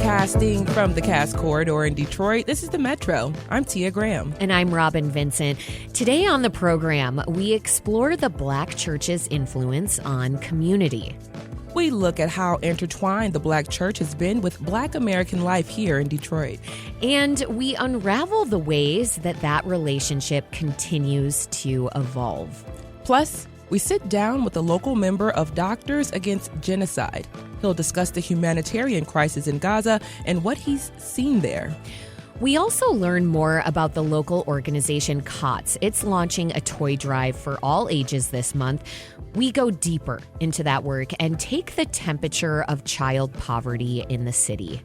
Broadcasting from the Cass Corridor in Detroit, this is the Metro. I'm Tia Graham. And I'm Robin Vincent. Today on the program, we explore the Black church's influence on community. We look at how intertwined the Black church has been with Black American life here in Detroit. And we unravel the ways that relationship continues to evolve. Plus, we sit down with a local member of Doctors Against Genocide. He'll discuss the humanitarian crisis in Gaza and what he's seen there. We also learn more about the local organization COTS. It's launching a toy drive for all ages this month. We go deeper into that work and take the temperature of child poverty in the city.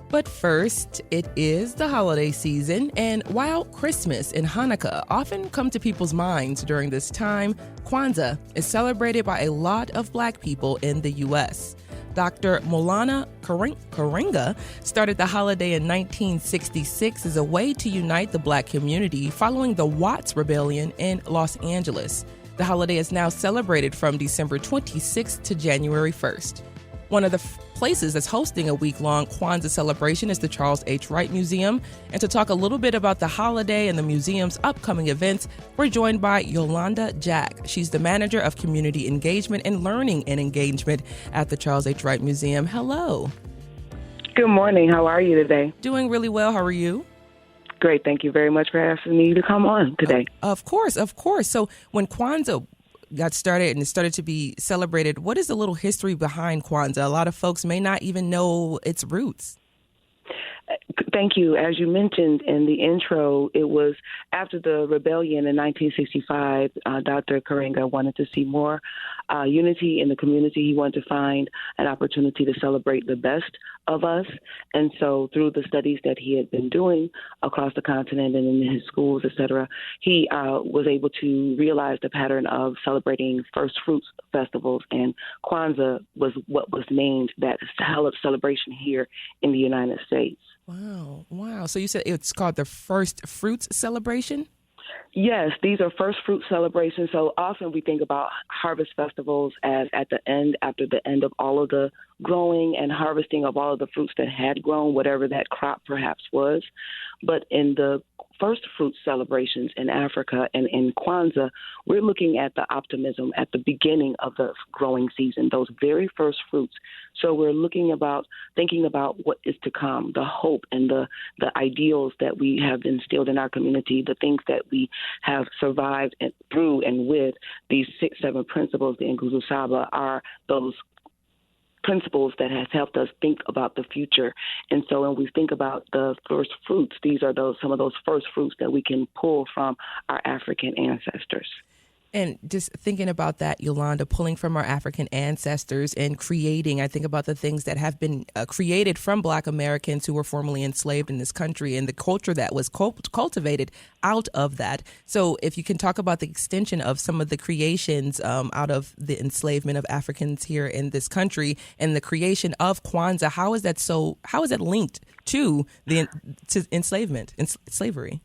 But first, it is the holiday season, and while Christmas and Hanukkah often come to people's minds during this time, Kwanzaa is celebrated by a lot of Black people in the U.S. Dr. Maulana Karenga started the holiday in 1966 as a way to unite the Black community following the Watts Rebellion in Los Angeles. The holiday is now celebrated from December 26th to January 1st. One of the places that's hosting a week-long Kwanzaa celebration is the Charles H. Wright Museum. And to talk a little bit about the holiday and the museum's upcoming events, we're joined by Yolanda Jack. She's the manager of community engagement and learning and engagement at the Charles H. Wright Museum. Hello. Good morning. How are you today? Doing really well. How are you? Great. Thank you very much for asking me to come on today. Of course. So when Kwanzaa got started and it started to be celebrated, what is the little history behind Kwanzaa? A lot of folks may not even know its roots. Thank you. As you mentioned in the intro, it was after the rebellion in 1965, Dr. Karenga wanted to see more unity in the community. He wanted to find an opportunity to celebrate the best of us. And so through the studies that he had been doing across the continent and in his schools, et cetera, he was able to realize the pattern of celebrating first fruits festivals. And Kwanzaa was what was named that celebration here in the United States. Wow. So you said it's called the First Fruits Celebration? Yes, these are first fruit celebrations. So often we think about harvest festivals as at the end, after the end of all of the growing and harvesting of all of the fruits that had grown, whatever that crop perhaps was. But in the first fruit celebrations in Africa and in Kwanzaa, we're looking at the optimism at the beginning of the growing season, those very first fruits. So we're thinking about what is to come, the hope and the ideals that we have instilled in our community, the things that we have survived through and with these 6-7 principles, the Nguzo Saba, are those principles that has helped us think about the future. And so when we think about the first fruits, these are some of those first fruits that we can pull from our African ancestors. And just thinking about that, Yolanda, pulling from our African ancestors and creating, I think about the things that have been created from Black Americans who were formerly enslaved in this country and the culture that was cultivated out of that. So if you can talk about the extension of some of the creations out of the enslavement of Africans here in this country and the creation of Kwanzaa, how is that linked to enslavement and slavery?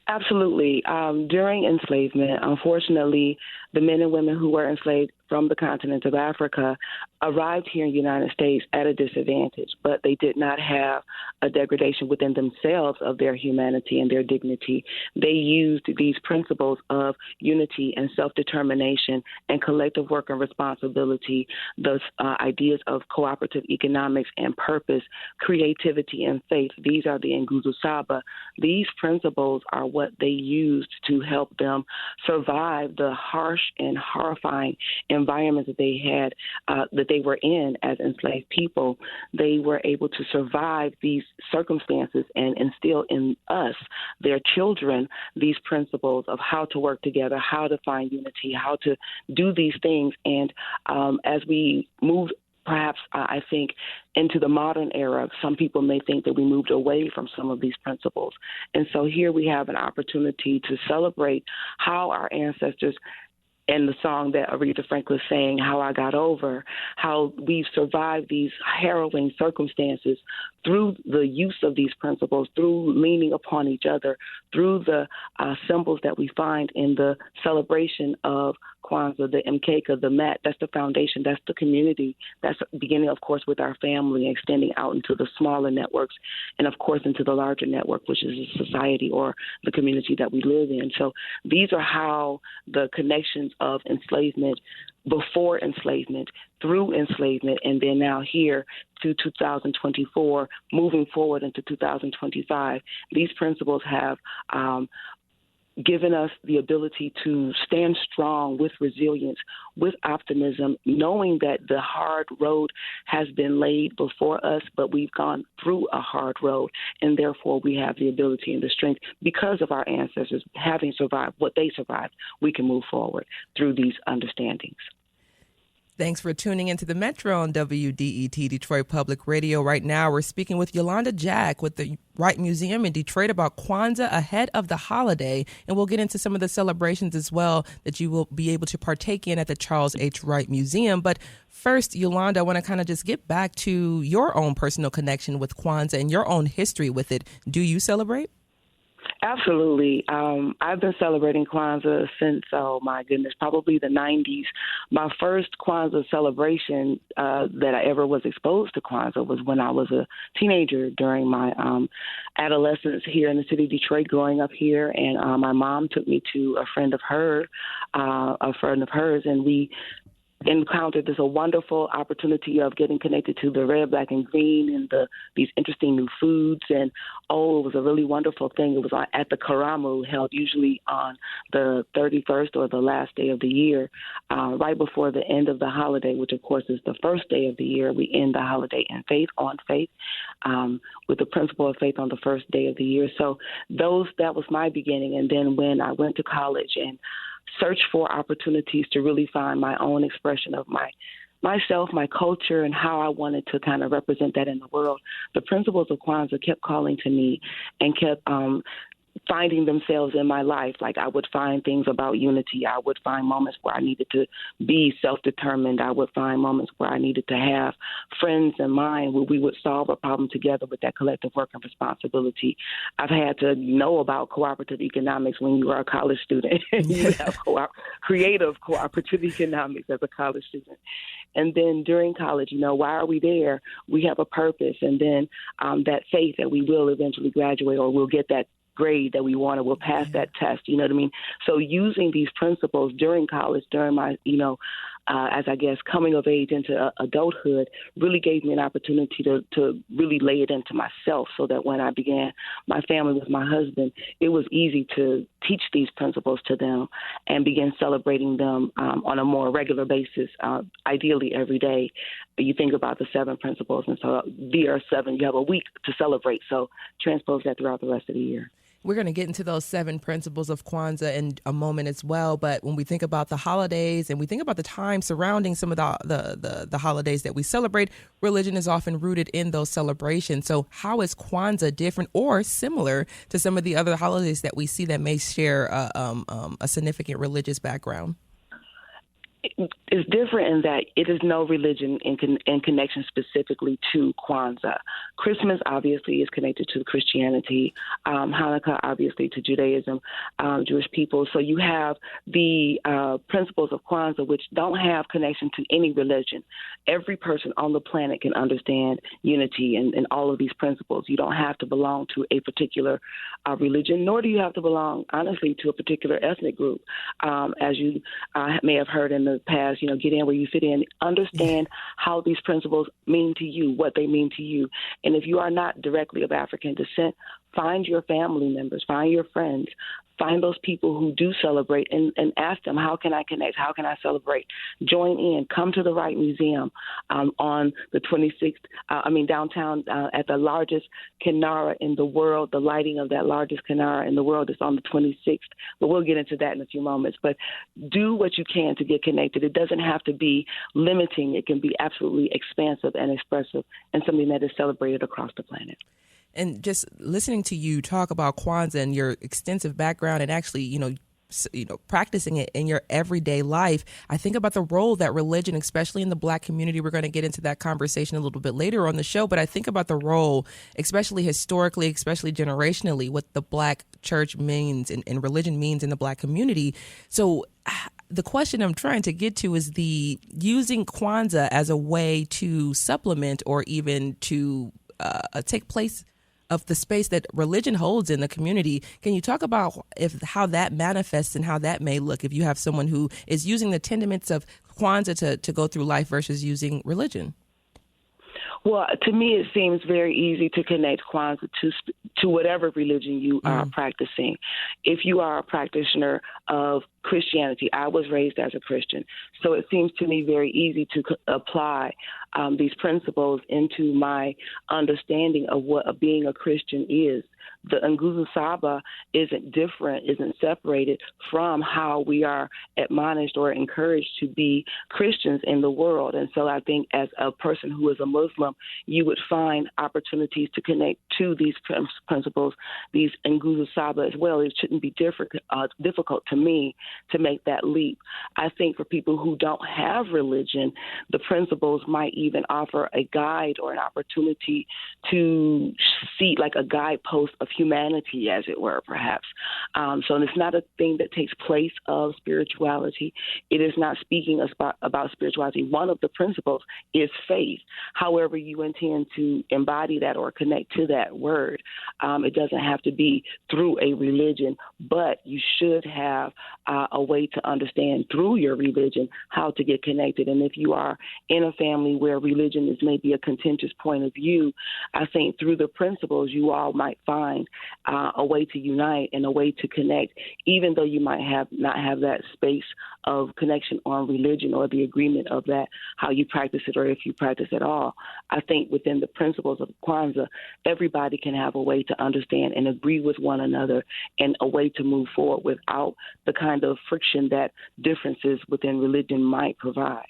Absolutely. During enslavement, unfortunately, the men and women who were enslaved from the continent of Africa arrived here in the United States at a disadvantage, but they did not have a degradation within themselves of their humanity and their dignity. They used these principles of unity and self-determination and collective work and responsibility, those ideas of cooperative economics and purpose, creativity and faith. These are the Nguzo Saba. These principles are what they used to help them survive the harsh and horrifying environment that they had, that they were in as enslaved people. They were able to survive these circumstances and instill in us, their children, these principles of how to work together, how to find unity, how to do these things. And as we move perhaps, I think, into the modern era, some people may think that we moved away from some of these principles. And so here we have an opportunity to celebrate how our ancestors, and the song that Aretha Franklin sang, How I Got Over, how we've survived these harrowing circumstances through the use of these principles, through leaning upon each other, through the symbols that we find in the celebration of Kwanzaa, the mkeka, the mat, that's the foundation, that's the community. That's beginning, of course, with our family, extending out into the smaller networks, and, of course, into the larger network, which is the society or the community that we live in. So these are how the connections of enslavement, before enslavement, through enslavement, and then now here to 2024, moving forward into 2025, these principles have given us the ability to stand strong with resilience, with optimism, knowing that the hard road has been laid before us, but we've gone through a hard road, and therefore we have the ability and the strength, because of our ancestors having survived what they survived, we can move forward through these understandings. Thanks for tuning into the Metro on WDET Detroit Public Radio. Right now, we're speaking with Yolanda Jack with the Wright Museum in Detroit about Kwanzaa ahead of the holiday. And we'll get into some of the celebrations as well that you will be able to partake in at the Charles H. Wright Museum. But first, Yolanda, I want to kind of just get back to your own personal connection with Kwanzaa and your own history with it. Do you celebrate? Absolutely. I've been celebrating Kwanzaa since, oh my goodness, probably the 90s. My first Kwanzaa celebration that I ever was exposed to Kwanzaa was when I was a teenager during my adolescence here in the city of Detroit, growing up here. And my mom took me to a friend of hers, and we encountered this a wonderful opportunity of getting connected to the red, black, and green and these interesting new foods. And, it was a really wonderful thing. It was at the Karamu, held usually on the 31st or the last day of the year, right before the end of the holiday, which, of course, is the first day of the year. We end the holiday in faith, on faith, with the principle of faith on the first day of the year. So that was my beginning. And then when I went to college and search for opportunities to really find my own expression of myself, my culture, and how I wanted to kind of represent that in the world, the principles of Kwanzaa kept calling to me and kept finding themselves in my life. Like, I would find things about unity. I would find moments where I needed to be self-determined. I would find moments where I needed to have friends in mind where we would solve a problem together with that collective work and responsibility. I've had to know about cooperative economics when you are a college student. You have creative cooperative economics as a college student. And then during college, why are we there? We have a purpose. And then that faith that we will eventually graduate, or we'll get that grade that we want, or we'll pass that test, you know what I mean? So using these principles during college, during my, as I guess coming of age into adulthood, really gave me an opportunity to really lay it into myself, so that when I began my family with my husband, it was easy to teach these principles to them and begin celebrating them on a more regular basis, ideally every day. You think about the 7 principles, and so there are 7. You have a week to celebrate, so transpose that throughout the rest of the year. We're going to get into those 7 principles of Kwanzaa in a moment as well. But when we think about the holidays and we think about the time surrounding some of the holidays that we celebrate, religion is often rooted in those celebrations. So how is Kwanzaa different or similar to some of the other holidays that we see that may share a significant religious background? It's different in that it is no religion in connection specifically to Kwanzaa. Christmas obviously is connected to Christianity. Hanukkah obviously to Judaism, Jewish people. So you have the principles of Kwanzaa, which don't have connection to any religion. Every person on the planet can understand unity and all of these principles. You don't have to belong to a particular religion, nor do you have to belong, honestly, to a particular ethnic group. As you may have heard in the past, get in where you fit in, understand how these principles mean to you, what they mean to you. And if you are not directly of African descent, find your family members, find your friends, find those people who do celebrate and ask them, how can I connect? How can I celebrate? Join in. Come to the Wright Museum on the 26th, downtown at the largest kinara in the world. The lighting of that largest kinara in the world is on the 26th. But we'll get into that in a few moments. But do what you can to get connected. It doesn't have to be limiting. It can be absolutely expansive and expressive and something that is celebrated across the planet. And just listening to you talk about Kwanzaa and your extensive background and actually, practicing it in your everyday life, I think about the role that religion, especially in the Black community, we're going to get into that conversation a little bit later on the show, but I think about the role, especially historically, especially generationally, what the Black church means and religion means in the Black community. So the question I'm trying to get to is the using Kwanzaa as a way to supplement or even to take place of the space that religion holds in the community. Can you talk about how that manifests and how that may look if you have someone who is using the tenements of Kwanzaa to go through life versus using religion? Well, to me, it seems very easy to connect Kwanzaa to whatever religion you are practicing. If you are a practitioner of Christianity, I was raised as a Christian, so it seems to me very easy to apply these principles into my understanding of what being a Christian is. The Nguzo Saba isn't separated from how we are admonished or encouraged to be Christians in the world. And so I think as a person who is a Muslim, you would find opportunities to connect to these principles, these Nguzo Saba as well. It shouldn't be difficult to me to make that leap. I think for people who don't have religion, the principles might even offer a guide or an opportunity to see like a guidepost of humanity, as it were, perhaps. So it's not a thing that takes place of spirituality. It is not speaking about spirituality. One of the principles is faith. However you intend to embody that or connect to that word, it doesn't have to be through a religion, but you should have a way to understand through your religion how to get connected. And if you are in a family where religion is maybe a contentious point of view, I think through the principles you all might find a way to unite and a way to connect, even though you might not have that space of connection on religion or the agreement of that, how you practice it or if you practice at all. I think within the principles of Kwanzaa, everybody can have a way to understand and agree with one another and a way to move forward without the kind of friction that differences within religion might provide.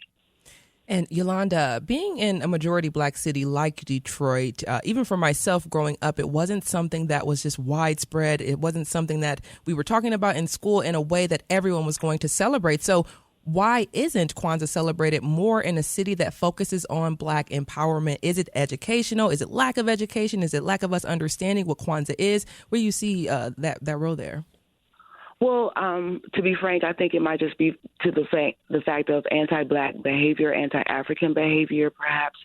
And Yolanda, being in a majority Black city like Detroit, even for myself growing up, it wasn't something that was just widespread. It wasn't something that we were talking about in school in a way that everyone was going to celebrate. So why isn't Kwanzaa celebrated more in a city that focuses on Black empowerment? Is it educational? Is it lack of education? Is it lack of us understanding what Kwanzaa is? Where you see that role there? Well, to be frank, I think it might just be to the fact of anti-Black behavior, anti-African behavior, perhaps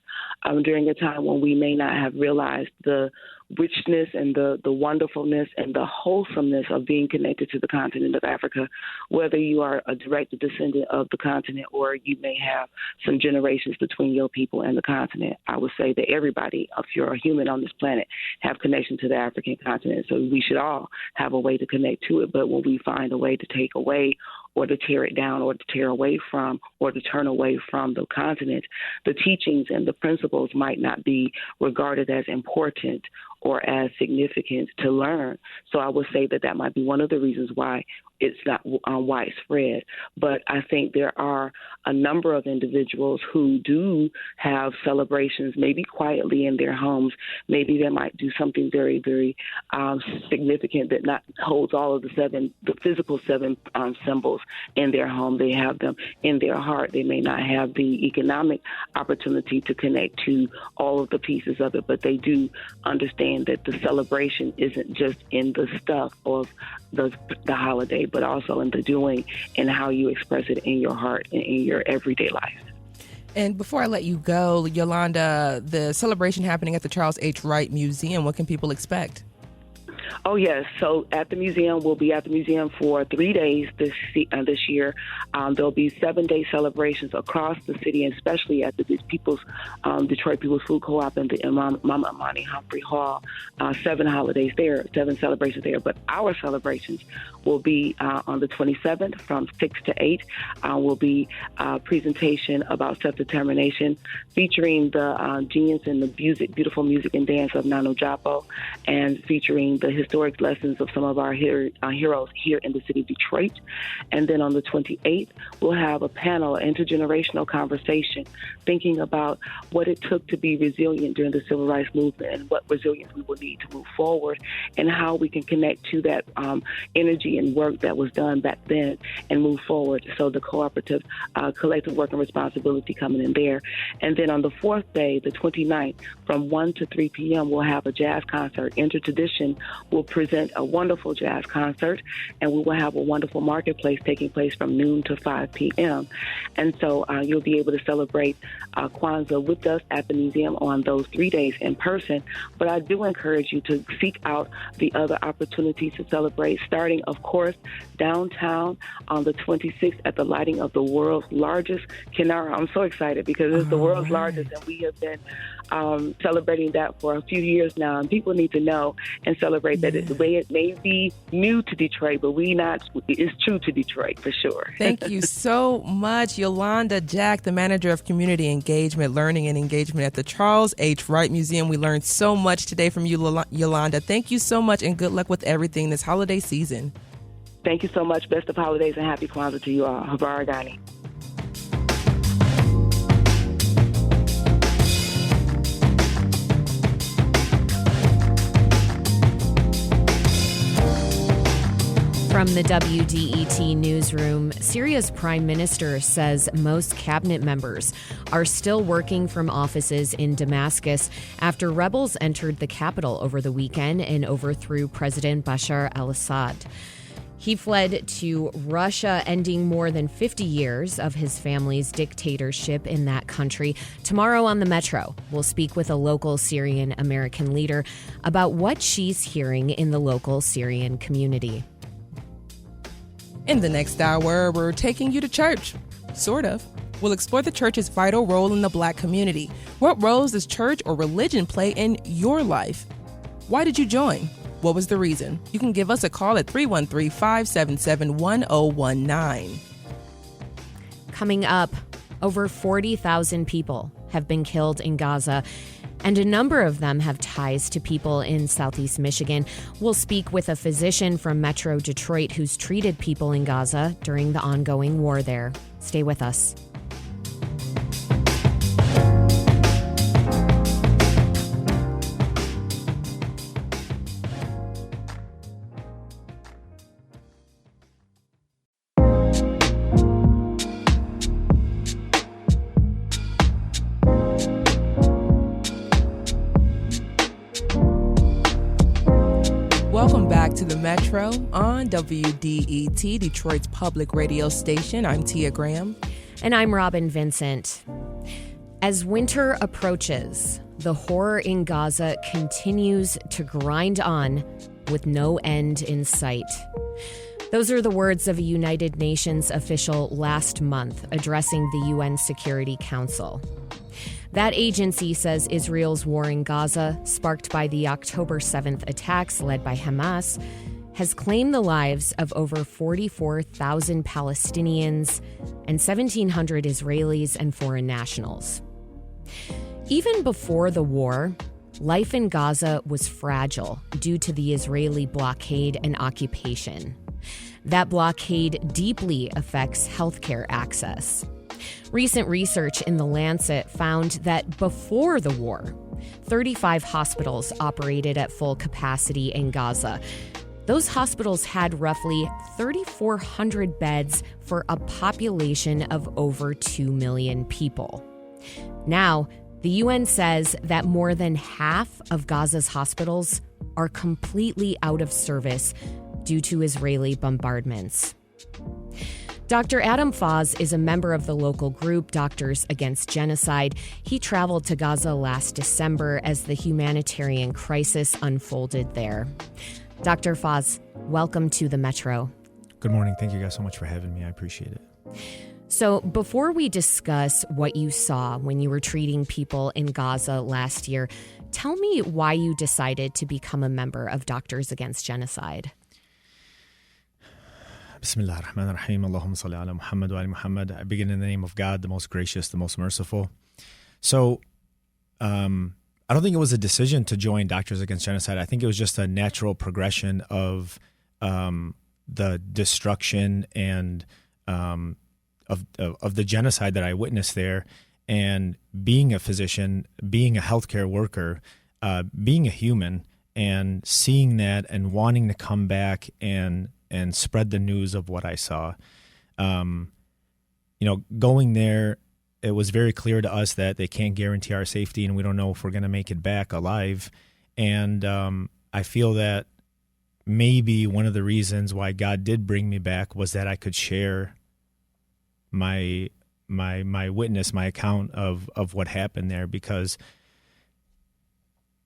during a time when we may not have realized the richness and the wonderfulness and the wholesomeness of being connected to the continent of Africa, whether you are a direct descendant of the continent or you may have some generations between your people and the continent. I would say that everybody, if you're a human on this planet, have connection to the African continent. So we should all have a way to connect to it. But when we find a way to take away or to tear it down or to tear away from or to turn away from the continent, the teachings and the principles might not be regarded as important or as significant to learn. So I would say that might be one of the reasons why it's not widespread. But I think there are a number of individuals who do have celebrations, maybe quietly in their homes. Maybe they might do something very, very significant that not holds all of the physical seven symbols in their home. They have them in their heart. They may not have the economic opportunity to connect to all of the pieces of it, but they do understand that the celebration isn't just in the stuff of the holiday, but also in the doing and how you express it in your heart and in your everyday life. And before I let you go, Yolanda, the celebration happening at the Charles H. Wright Museum, what can people expect? Oh, yes. So at the museum, we'll be at the museum for 3 days this year. There'll be 7-day celebrations across the city, and especially at the Detroit People's Food Co-op and the Mama Amani Humphrey Hall. 7 holidays there, 7 celebrations there. But our celebrations will be on the 27th from 6 to 8. Will be a presentation about self-determination featuring the genius and the beautiful music and dance of Nanu Japo, and featuring the historic lessons of some of our heroes here in the city of Detroit. And then on the 28th, we'll have a panel, an intergenerational conversation, thinking about what it took to be resilient during the Civil Rights Movement and what resilience we will need to move forward and how we can connect to that energy and work that was done back then and move forward. So the cooperative, collective work and responsibility coming in there. And then on the 4th day, the 29th, from 1 to 3 p.m., we'll have a jazz concert, Intertradition, will present a wonderful jazz concert, and we will have a wonderful marketplace taking place from noon to 5 p.m. And so you'll be able to celebrate Kwanzaa with us at the museum on those 3 days in person. But I do encourage you to seek out the other opportunities to celebrate, starting, of course, downtown on the 26th at the lighting of the world's largest Kinara. I'm so excited because it's the world's largest, and we have been celebrating that for a few years now. And people need to know and celebrate that the way it may be new to Detroit, but it's true to Detroit for sure. Thank you so much, Yolanda Jack, the manager of community engagement, learning and engagement at the Charles H. Wright Museum. We learned so much today from you, Yolanda. Thank you so much, and good luck with everything this holiday season. Thank you so much. Best of holidays and happy Kwanzaa to you all. Habaragani. From the WDET newsroom, Syria's prime minister says most cabinet members are still working from offices in Damascus after rebels entered the capital over the weekend and overthrew President Bashar al-Assad. He fled to Russia, ending more than 50 years of his family's dictatorship in that country. Tomorrow on the Metro, we'll speak with a local Syrian American leader about what she's hearing in the local Syrian community. In the next hour, we're taking you to church. Sort of. We'll explore the church's vital role in the Black community. What roles does church or religion play in your life? Why did you join? What was the reason? You can give us a call at 313-577-1019. Coming up, over 40,000 people have been killed in Gaza, and a number of them have ties to people in Southeast Michigan. We'll speak with a physician from Metro Detroit who's treated people in Gaza during the ongoing war there. Stay with us. Welcome back to the Metro on WDET, Detroit's public radio station. I'm Tia Graham. And I'm Robin Vincent. As winter approaches, the horror in Gaza continues to grind on with no end in sight. Those are the words of a United Nations official last month addressing the UN Security Council. That agency says Israel's war in Gaza, sparked by the October 7th attacks led by Hamas, has claimed the lives of over 44,000 Palestinians and 1,700 Israelis and foreign nationals. Even before the war, life in Gaza was fragile due to the Israeli blockade and occupation. That blockade deeply affects healthcare access. Recent research in The Lancet found that before the war, 35 hospitals operated at full capacity in Gaza. Those hospitals had roughly 3,400 beds for a population of over 2 million people. Now, the UN says that more than half of Gaza's hospitals are completely out of service due to Israeli bombardments. Dr. Adam Foz is a member of the local group Doctors Against Genocide. He traveled to Gaza last December as the humanitarian crisis unfolded there. Dr. Foz, welcome to the Metro. Good morning. Thank you guys so much for having me. I appreciate it. So before we discuss what you saw when you were treating people in Gaza last year, tell me why you decided to become a member of Doctors Against Genocide. Bismillah ar-Rahman ar-Rahim. Allahumma salli ala Muhammad wa ali Muhammad. I begin in the name of God, the most gracious, the most merciful. So, I don't think it was a decision to join Doctors Against Genocide. I think it was just a natural progression of the destruction and of the genocide that I witnessed there. And being a physician, being a healthcare worker, being a human, and seeing that and wanting to come back and spread the news of what I saw. Going there, it was very clear to us that they can't guarantee our safety, and we don't know if we're going to make it back alive. And I feel that maybe one of the reasons why God did bring me back was that I could share my witness, my account of what happened there, because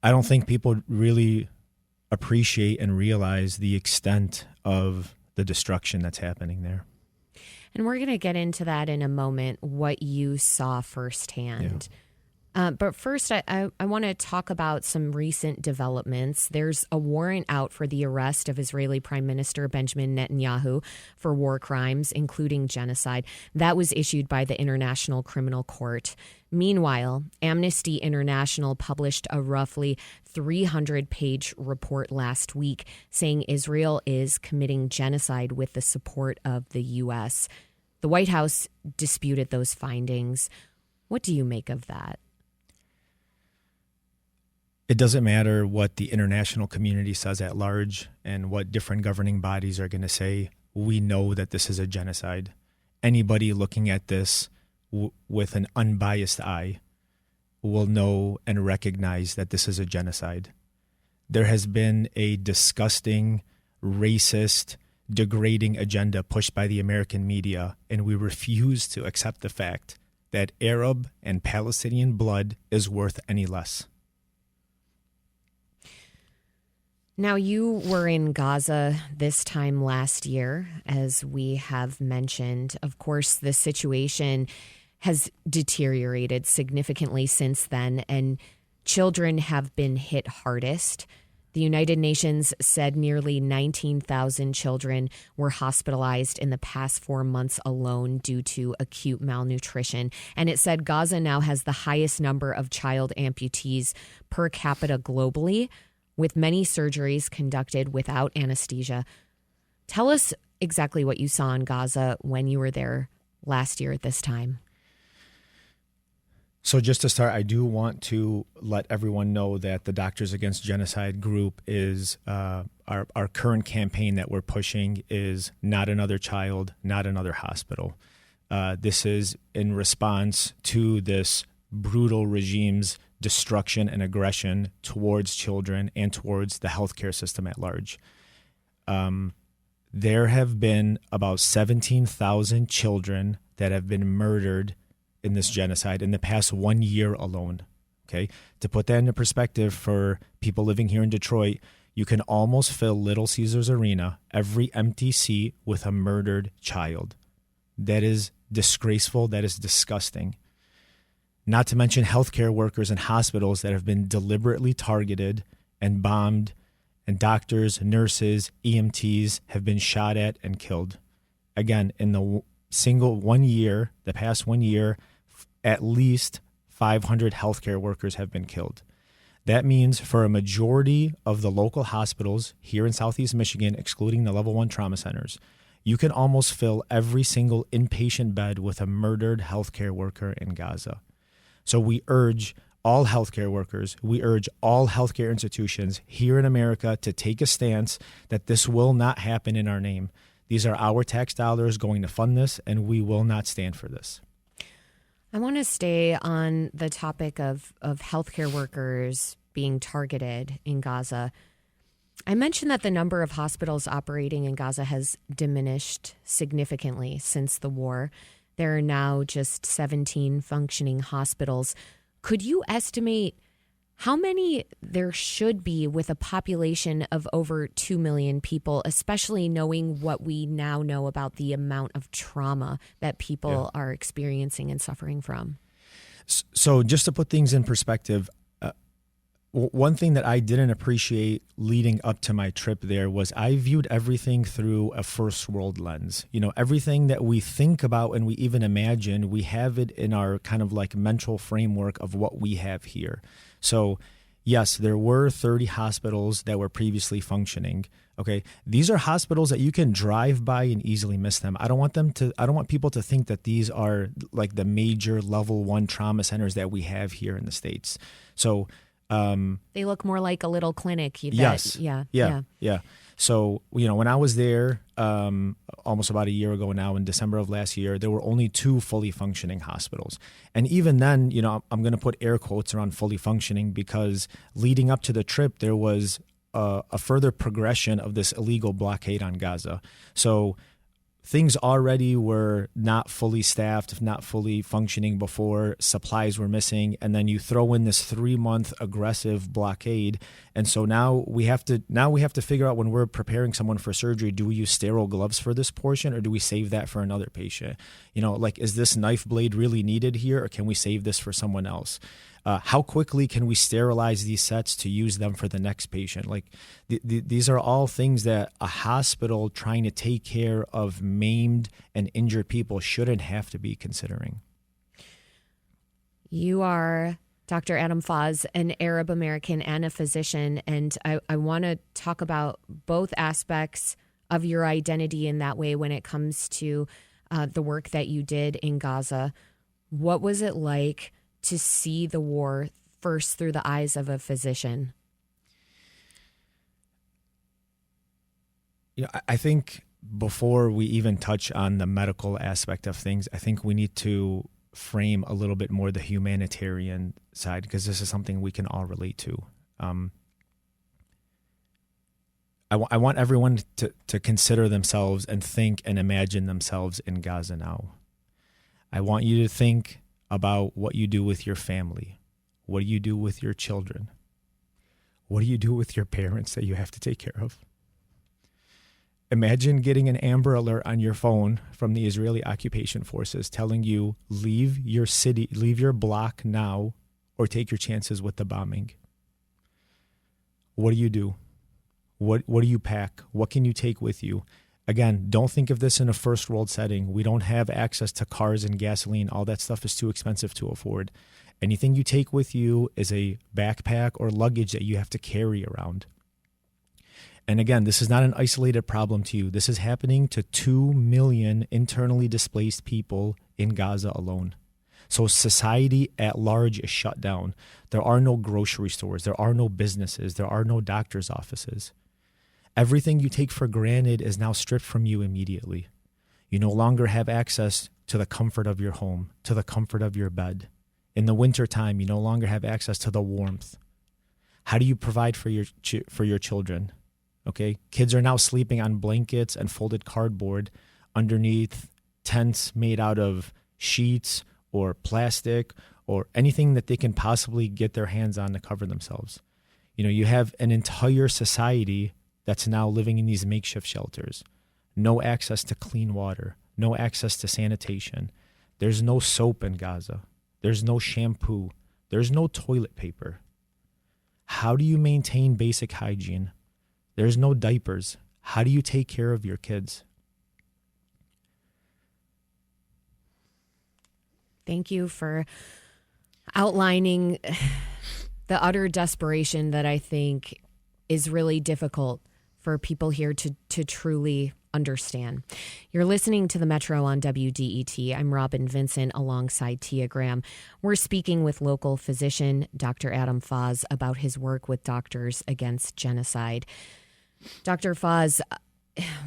I don't think people really appreciate and realize the extent of the destruction that's happening there. And we're going to get into that in a moment, what you saw firsthand. But first, I want to talk about some recent developments. There's a warrant out for the arrest of Israeli Prime Minister Benjamin Netanyahu for war crimes, including genocide. That was issued by the International Criminal Court. Meanwhile, Amnesty International published a roughly 300-page report last week saying Israel is committing genocide with the support of the U.S. The White House disputed those findings. What do you make of that? It doesn't matter what the international community says at large and what different governing bodies are going to say. We know that this is a genocide. Anybody looking at this with an unbiased eye will know and recognize that this is a genocide. There has been a disgusting, racist, degrading agenda pushed by the American media, and we refuse to accept the fact that Arab and Palestinian blood is worth any less. Now, you were in Gaza this time last year, as we have mentioned. Of course, the situation has deteriorated significantly since then, and children have been hit hardest. The United Nations said nearly 19,000 children were hospitalized in the past 4 months alone due to acute malnutrition. And it said Gaza now has the highest number of child amputees per capita globally, with many surgeries conducted without anesthesia. Tell us exactly what you saw in Gaza when you were there last year at this time. So just to start, I do want to let everyone know that the Doctors Against Genocide group is our current campaign that we're pushing is Not Another Child, Not Another Hospital. This is in response to this brutal regime's destruction and aggression towards children and towards the healthcare system at large. There have been about 17,000 children that have been murdered in this genocide in the past 1 year alone. Okay, to put that into perspective for people living here in Detroit, you can almost fill Little Caesars Arena, every empty seat, with a murdered child. That is disgraceful. That is disgusting. Not to mention healthcare workers and hospitals that have been deliberately targeted and bombed, and doctors, nurses, EMTs have been shot at and killed. Again, in the single 1 year, the past 1 year, at least 500 healthcare workers have been killed. That means for a majority of the local hospitals here in Southeast Michigan, excluding the level 1 trauma centers, you can almost fill every single inpatient bed with a murdered healthcare worker in Gaza. So we urge all healthcare workers, we urge all healthcare institutions here in America to take a stance that this will not happen in our name. These are our tax dollars going to fund this, and we will not stand for this. I want to stay on the topic of healthcare workers being targeted in Gaza. I mentioned that the number of hospitals operating in Gaza has diminished significantly since the war. There are now just 17 functioning hospitals. Could you estimate how many there should be with a population of over 2 million people, especially knowing what we now know about the amount of trauma that people are experiencing and suffering from? So just to put things in perspective, one thing that I didn't appreciate leading up to my trip there was I viewed everything through a first world lens. You know, everything that we think about and we even imagine, we have it in our kind of like mental framework of what we have here. So yes, there were 30 hospitals that were previously functioning. Okay. These are hospitals that you can drive by and easily miss them. I don't want people to think that these are like the major level 1 trauma centers that we have here in the States. So they look more like a little clinic. Yes. Yeah. So, you know, when I was there almost about a year ago now, in December of last year, there were only 2 fully functioning hospitals. And even then, you know, I'm going to put air quotes around fully functioning because leading up to the trip, there was a further progression of this illegal blockade on Gaza. So things already were not fully staffed, not fully functioning before. Supplies were missing, and then you throw in this 3-month aggressive blockade, and so now we have to figure out, when we're preparing someone for surgery, do we use sterile gloves for this portion, or do we save that for another patient? Like, is this knife blade really needed here, or can we save this for someone else? How quickly can we sterilize these sets to use them for the next patient? Like, these are all things that a hospital trying to take care of maimed and injured people shouldn't have to be considering. You are Dr. Adam Faz, an Arab American and a physician, and I want to talk about both aspects of your identity in that way when it comes to the work that you did in Gaza. What was it like to see the war first through the eyes of a physician? I think before we even touch on the medical aspect of things, I think we need to frame a little bit more the humanitarian side, because this is something we can all relate to. I want everyone to consider themselves and think and imagine themselves in Gaza now. I want you to think about what you do with your family. What do you do with your children? What do you do with your parents that you have to take care of? Imagine getting an Amber Alert on your phone from the Israeli occupation forces telling you, leave your city, leave your block now, or take your chances with the bombing. What do you do? What do you pack? What can you take with you? Again, don't think of this in a first world setting. We don't have access to cars and gasoline. All that stuff is too expensive to afford. Anything you take with you is a backpack or luggage that you have to carry around. And again, this is not an isolated problem to you. This is happening to 2 million internally displaced people in Gaza alone. So society at large is shut down. There are no grocery stores. There are no businesses. There are no doctor's offices. Everything you take for granted is now stripped from you immediately. You no longer have access to the comfort of your home, to the comfort of your bed. In the wintertime, you no longer have access to the warmth. How do you provide for your children? Okay, kids are now sleeping on blankets and folded cardboard underneath tents made out of sheets or plastic or anything that they can possibly get their hands on to cover themselves. You have an entire society that's now living in these makeshift shelters. No access to clean water, no access to sanitation. There's no soap in Gaza. There's no shampoo. There's no toilet paper. How do you maintain basic hygiene? There's no diapers. How do you take care of your kids? Thank you for outlining the utter desperation that I think is really difficult for people here to truly understand. You're listening to the Metro on WDET. I'm Robin Vincent alongside Tia Graham. We're speaking with local physician Dr. Adam Faz about his work with Doctors Against Genocide. Dr. Faz,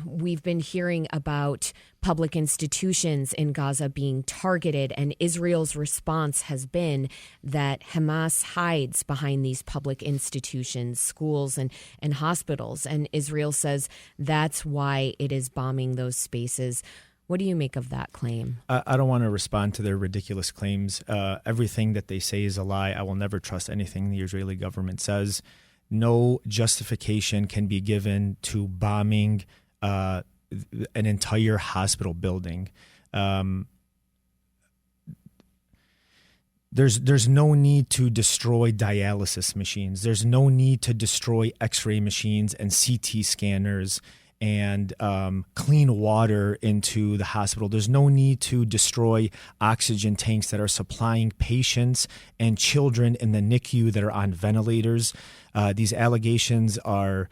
we've been hearing about public institutions in Gaza being targeted, and Israel's response has been that Hamas hides behind these public institutions, schools and hospitals, and Israel says that's why it is bombing those spaces. What do you make of that claim? I don't want to respond to their ridiculous claims. Everything that they say is a lie. I will never trust anything the Israeli government says. No justification can be given to bombing an entire hospital building. There's no need to destroy dialysis machines. There's no need to destroy X-ray machines and CT scanners and clean water into the hospital. There's no need to destroy oxygen tanks that are supplying patients and children in the NICU that are on ventilators. These allegations are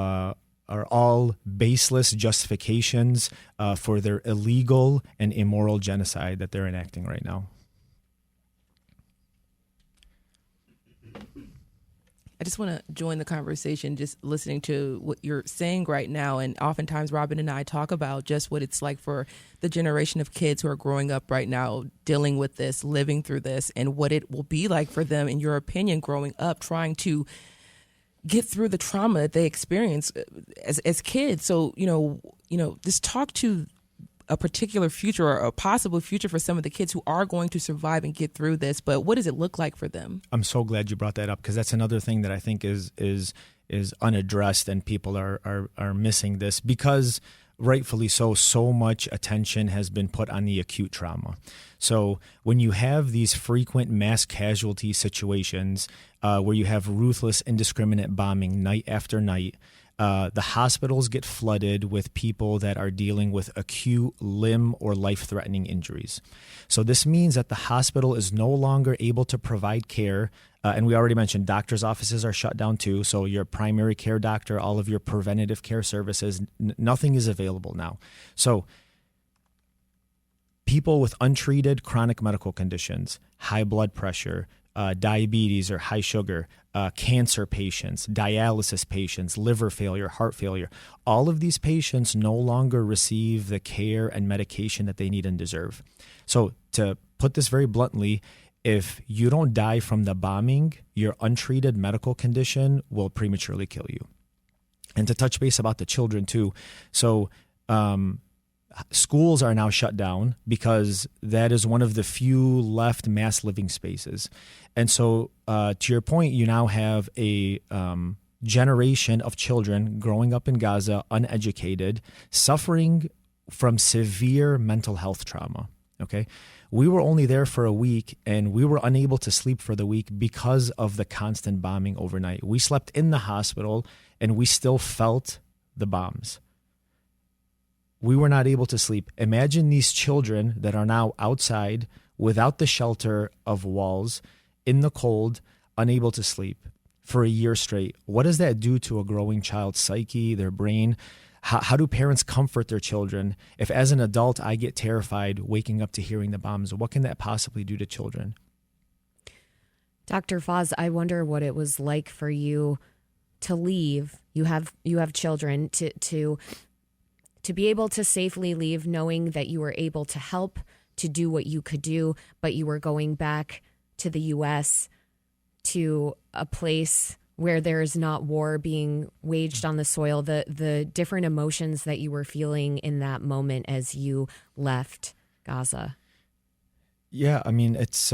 all baseless justifications for their illegal and immoral genocide that they're enacting right now. I just want to join the conversation, just listening to what you're saying right now. And oftentimes Robin and I talk about just what it's like for the generation of kids who are growing up right now, dealing with this, living through this, and what it will be like for them, in your opinion, growing up, trying to get through the trauma that they experience as kids. So, just talk to a particular future or a possible future for some of the kids who are going to survive and get through this. But what does it look like for them? I'm so glad you brought that up, because that's another thing that I think is unaddressed, and people are missing this, because rightfully so much attention has been put on the acute trauma. So when you have these frequent mass casualty situations where you have ruthless, indiscriminate bombing night after night, the hospitals get flooded with people that are dealing with acute limb or life-threatening injuries. So this means that the hospital is no longer able to provide care. And we already mentioned doctors' offices are shut down too. So your primary care doctor, all of your preventative care services, nothing is available now. So people with untreated chronic medical conditions, high blood pressure, diabetes or high sugar, cancer patients, dialysis patients, liver failure, heart failure, all of these patients no longer receive the care and medication that they need and deserve. So to put this very bluntly, if you don't die from the bombing, your untreated medical condition will prematurely kill you. And to touch base about the children too, so schools are now shut down because that is one of the few left mass living spaces. And so to your point, you now have a generation of children growing up in Gaza, uneducated, suffering from severe mental health trauma. Okay. We were only there for a week, and we were unable to sleep for the week because of the constant bombing overnight. We slept in the hospital, and we still felt the bombs. We were not able to sleep. Imagine these children that are now outside without the shelter of walls, in the cold, unable to sleep for a year straight. What does that do to a growing child's psyche, their brain? How do parents comfort their children? If as an adult I get terrified waking up to hearing the bombs, what can that possibly do to children? Dr. Foz, I wonder what it was like for you to leave. You have children, to be able to safely leave, knowing that you were able to help, to do what you could do, but you were going back to the U.S., to a place where there is not war being waged on the soil, the different emotions that you were feeling in that moment as you left Gaza. Yeah, I mean, it's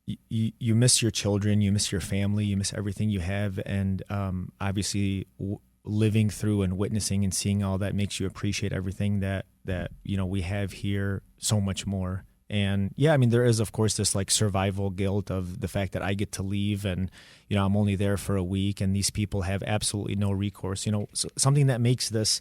you miss your children, you miss your family, you miss everything you have, and obviously living through and witnessing and seeing all that makes you appreciate everything that we have here so much more. And yeah, I mean, there is, of course, this like survival guilt of the fact that I get to leave and, I'm only there for a week, and these people have absolutely no recourse. Something that makes this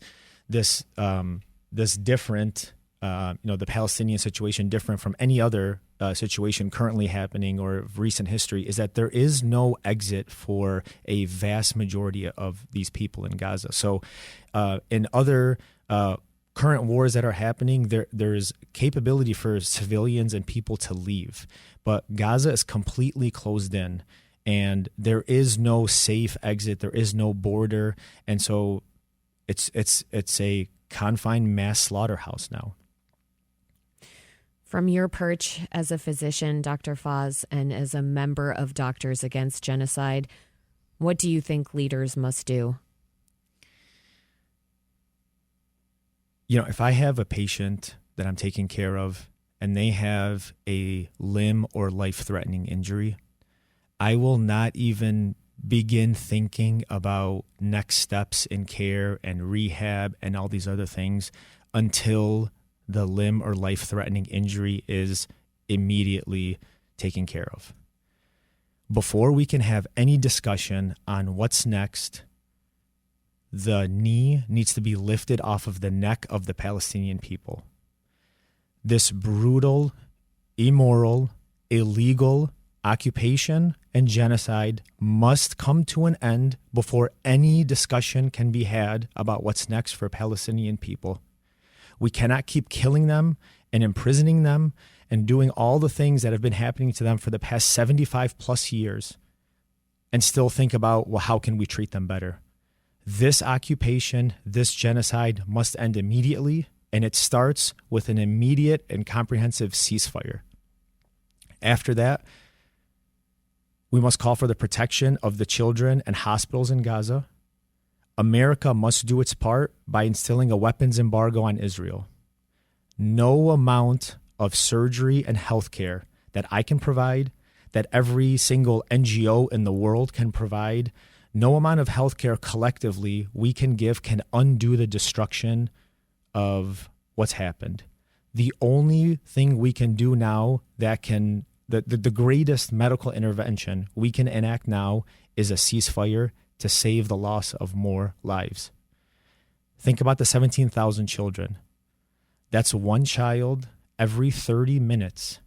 different, the Palestinian situation different from any other situation currently happening or of recent history is that there is no exit for a vast majority of these people in Gaza. So in other current wars that are happening, there's capability for civilians and people to leave. But Gaza is completely closed in, and there is no safe exit. There is no border. And so it's a confined mass slaughterhouse now. From your perch as a physician, Dr. Foz, and as a member of Doctors Against Genocide, what do you think leaders must do? If I have a patient that I'm taking care of and they have a limb or life-threatening injury, I will not even begin thinking about next steps in care and rehab and all these other things until the limb or life-threatening injury is immediately taken care of. Before we can have any discussion on what's next, the knee needs to be lifted off of the neck of the Palestinian people. This brutal, immoral, illegal occupation and genocide must come to an end before any discussion can be had about what's next for Palestinian people. We cannot keep killing them and imprisoning them and doing all the things that have been happening to them for the past 75 plus years and still think about, well, how can we treat them better? This occupation, this genocide must end immediately, and it starts with an immediate and comprehensive ceasefire. After that, We must call for the protection of the children and hospitals in Gaza. America must do its part by instilling a weapons embargo on Israel. No amount of surgery and healthcare that I can provide, that every single NGO in the world can provide, no amount of healthcare collectively we can give can undo the destruction of what's happened. The only thing we can do now that can, the greatest medical intervention we can enact now is a ceasefire to save the loss of more lives. Think about the 17,000 children. That's one child every 30 minutes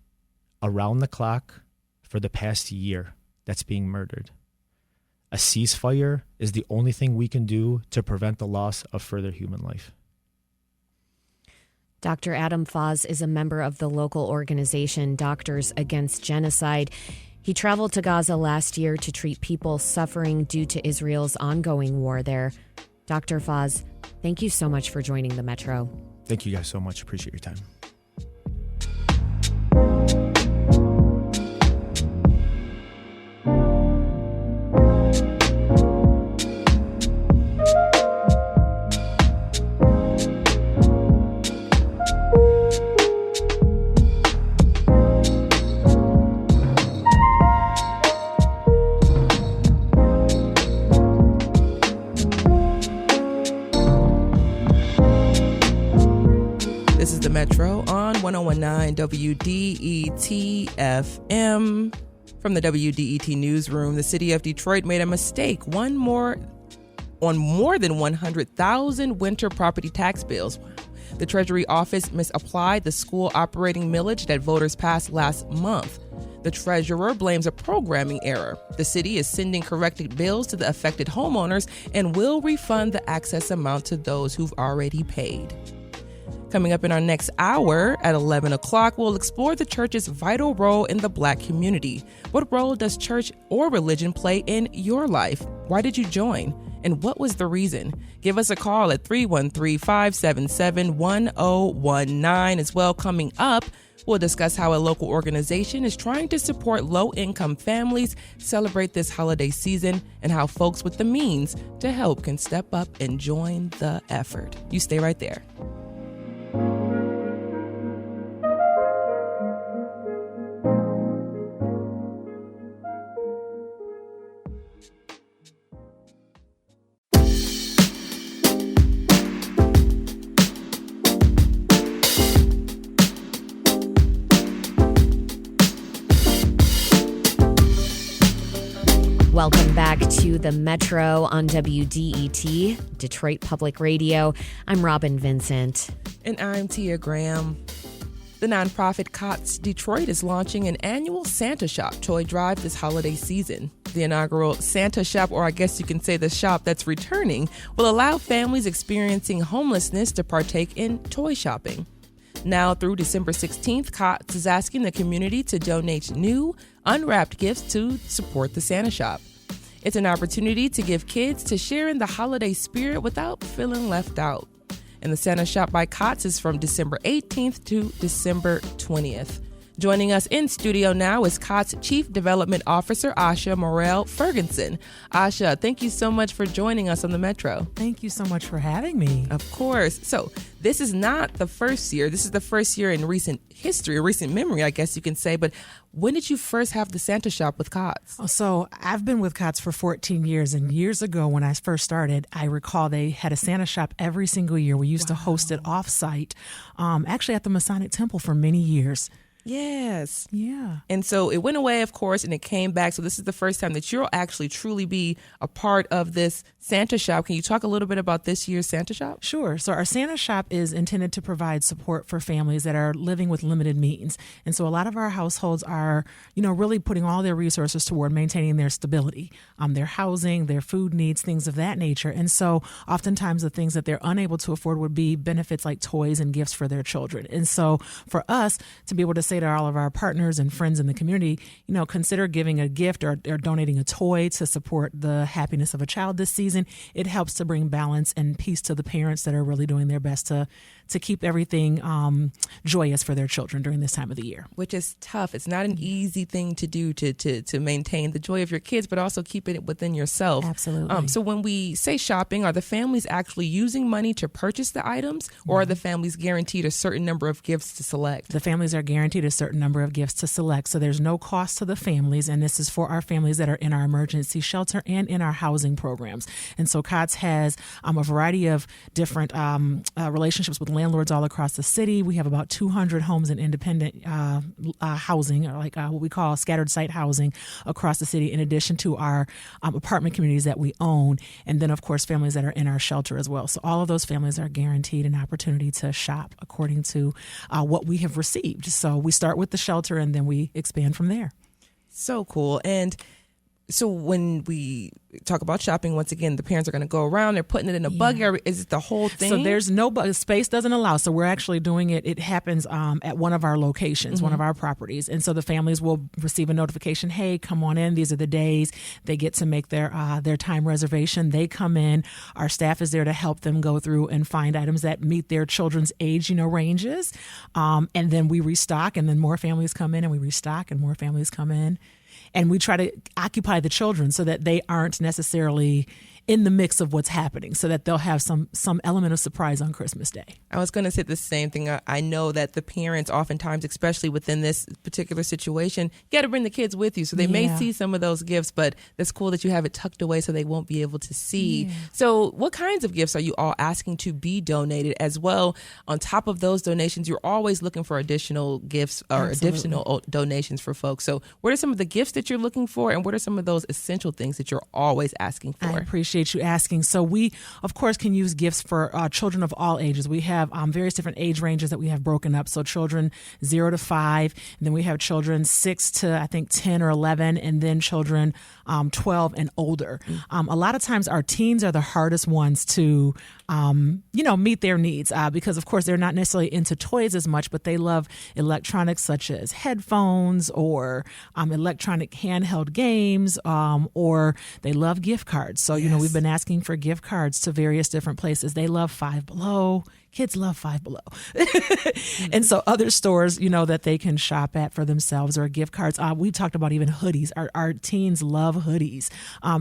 around the clock for the past year that's being murdered. A ceasefire is the only thing we can do to prevent the loss of further human life. Dr. Adam Foz is a member of the local organization Doctors Against Genocide. He traveled to Gaza last year to treat people suffering due to Israel's ongoing war there. Dr. Foz, thank you so much for joining the Metro. Thank you guys so much. Appreciate your time. Metro on 101.9 WDET FM. From the WDET newsroom, the city of Detroit made a mistake on more than 100,000 winter property tax bills. The Treasury office misapplied the school operating millage that voters passed last month. The treasurer blames a programming error. The city is sending corrected bills to the affected homeowners and will refund the excess amount to those who've already paid. Coming up in our next hour at 11 o'clock, we'll explore the church's vital role in the Black community. What role does church or religion play in your life? Why did you join? And what was the reason? Give us a call at 313-577-1019. As well, coming up, we'll discuss how a local organization is trying to support low-income families celebrate this holiday season and how folks with the means to help can step up and join the effort. You stay right there. Welcome back to the Metro on WDET, Detroit Public Radio. I'm Robin Vincent. And I'm Tia Graham. The nonprofit COTS Detroit is launching an annual Santa Shop toy drive this holiday season. The inaugural Santa Shop, or I guess you can say the shop that's returning, will allow families experiencing homelessness to partake in toy shopping. Now through December 16th, COTS is asking the community to donate new, unwrapped gifts to support the Santa Shop. It's an opportunity to give kids to share in the holiday spirit without feeling left out. And the Santa Shop by COTS is from December 18th to December 20th. Joining us in studio now is COTS Chief Development Officer Asha Morrell-Ferguson. Asha, thank you so much for joining us on the Metro. Thank you so much for having me. Of course. So this is not the first year. This is the first year in recent history, or recent memory, I guess you can say. But when did you first have the Santa Shop with COTS? So I've been with COTS for 14 years. And years ago when I first started, I recall they had a Santa Shop every single year. We used to host it off-site, actually at the Masonic Temple for many years. Yes. Yeah. And so it went away, of course, and it came back. So this is the first time that you'll actually truly be a part of this Santa Shop. Can you talk a little bit about this year's Santa Shop? Sure. So our Santa Shop is intended to provide support for families that are living with limited means. And so a lot of our households are, really putting all their resources toward maintaining their stability, their housing, their food needs, things of that nature. And so oftentimes the things that they're unable to afford would be benefits like toys and gifts for their children. And so for us to be able to say to all of our partners and friends in the community, consider giving a gift or donating a toy to support the happiness of a child this season. It helps to bring balance and peace to the parents that are really doing their best to to keep everything joyous for their children during this time of the year. Which is tough. It's not an easy thing to do to maintain the joy of your kids, but also keep it within yourself. Absolutely. So when we say shopping, are the families actually using money to purchase the items, or are the families guaranteed a certain number of gifts to select? The families are guaranteed a certain number of gifts to select, so there's no cost to the families, and this is for our families that are in our emergency shelter and in our housing programs. And so COTS has a variety of different relationships with landlords all across the city. We have about 200 homes in independent housing, or like what we call scattered site housing across the city, in addition to our apartment communities that we own, and then of course families that are in our shelter as well. So all of those families are guaranteed an opportunity to shop according to what we have received. So we start with the shelter and then we expand from there. So cool. And so when we talk about shopping, once again, the parents are going to go around, they're putting it in a buggy. Or is it the whole thing? So there's no space doesn't allow. So we're actually doing it. It happens at one of our locations, one of our properties. And so the families will receive a notification. Hey, come on in. These are the days. They get to make their time reservation. They come in. Our staff is there to help them go through and find items that meet their children's age, ranges. And then we restock, and then more families come in, and we restock, and more families come in. And we try to occupy the children so that they aren't necessarily in the mix of what's happening, so that they'll have some element of surprise on Christmas Day. I was going to say the same thing. I know that the parents oftentimes, especially within this particular situation, got to bring the kids with you. So they may see some of those gifts, but it's cool that you have it tucked away so they won't be able to see. So what kinds of gifts are you all asking to be donated as well? On top of those donations, you're always looking for additional gifts or additional donations for folks. So what are some of the gifts that you're looking for, and what are some of those essential things that you're always asking for? I appreciate you asking. So we, of course, can use gifts for children of all ages. We have various different age ranges that we have broken up. So children 0 to 5, and then we have children 6 to, I think, 10 or 11, and then children 12 and older. A lot of times our teens are the hardest ones to meet their needs because, of course, they're not necessarily into toys as much, but they love electronics such as headphones or electronic handheld games, or they love gift cards. So, we've been asking for gift cards to various different places. They love Five Below. Kids love Five Below. And so other stores, that they can shop at for themselves, or gift cards. We talked about even hoodies. Our teens love hoodies.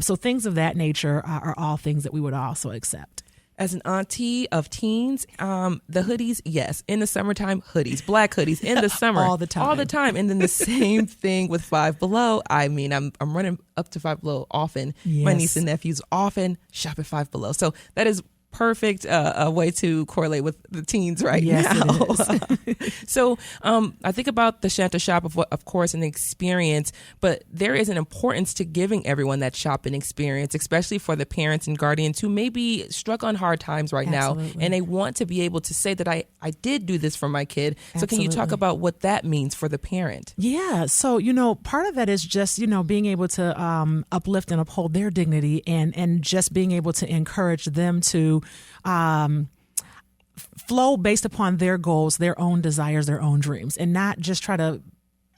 So things of that nature are all things that we would also accept. As an auntie of teens, the hoodies, yes. In the summertime, hoodies, black hoodies. In the summer, all the time. And then the same thing with Five Below. I mean, I'm running up to Five Below often. Yes. My niece and nephews often shop at Five Below. So that is perfect a way to correlate with the teens now. It is. So I think about the Shanta shop, of course, and the experience, but there is an importance to giving everyone that shopping experience, especially for the parents and guardians who may be struck on hard times right now, and they want to be able to say that I did do this for my kid. So can you talk about what that means for the parent? Yeah. So, part of that is just, being able to uplift and uphold their dignity and just being able to encourage them to flow based upon their goals, their own desires, their own dreams, and not just try to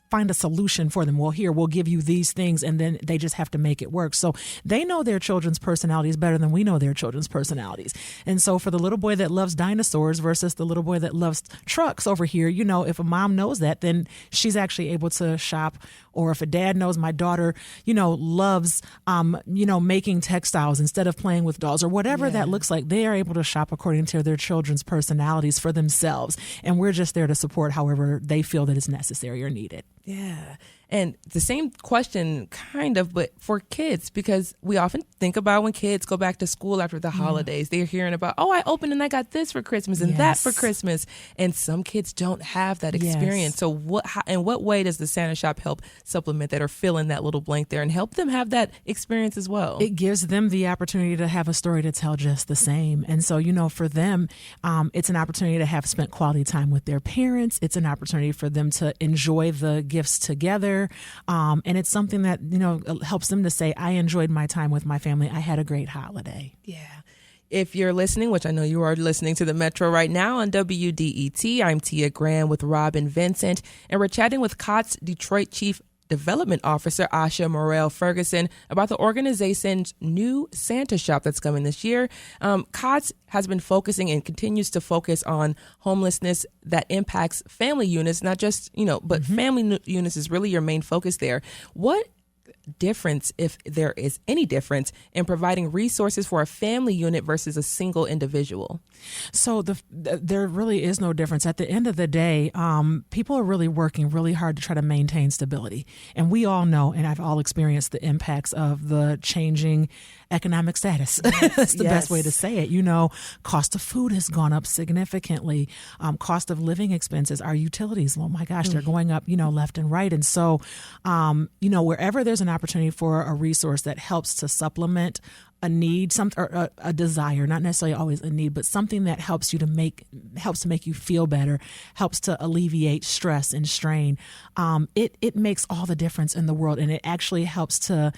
find a solution for them. Well, here, we'll give you these things, and then they just have to make it work. So they know their children's personalities better than we know their children's personalities. And so for the little boy that loves dinosaurs versus the little boy that loves trucks over here, if a mom knows that, then she's actually able to shop. Or if a dad knows my daughter, loves, making textiles instead of playing with dolls, or whatever that looks like, they are able to shop according to their children's personalities for themselves. And we're just there to support however they feel that is necessary or needed. Yeah. And the same question, kind of, but for kids, because we often think about when kids go back to school after the holidays, they're hearing about, I opened and I got this for Christmas and that for Christmas. And some kids don't have that experience. So in what way does the Santa Shop help supplement that or fill in that little blank there and help them have that experience as well? It gives them the opportunity to have a story to tell just the same. And so, for them, it's an opportunity to have spent quality time with their parents. It's an opportunity for them to enjoy the gifts together. And it's something that, helps them to say, I enjoyed my time with my family. I had a great holiday. Yeah. If you're listening, which I know you are listening to the Metro right now on WDET, I'm Tia Graham with Robin Vincent, and we're chatting with COTS Detroit Chief Development Officer Asha Morrell Ferguson about the organization's new Santa shop that's coming this year. COTS has been focusing and continues to focus on homelessness that impacts family units, not just, but family units is really your main focus there. What difference, if there is any difference, in providing resources for a family unit versus a single individual? So there really is no difference. At the end of the day, people are really working really hard to try to maintain stability. And we all know, and I've all experienced the impacts of the changing economic status. That's the best way to say it. Cost of food has gone up significantly. Cost of living expenses, our utilities, oh my gosh, they're going up, left and right. And so, wherever there's an opportunity for a resource that helps to supplement a need, or a desire, not necessarily always a need, but something that helps to make you feel better, helps to alleviate stress and strain. It makes all the difference in the world, and it actually helps to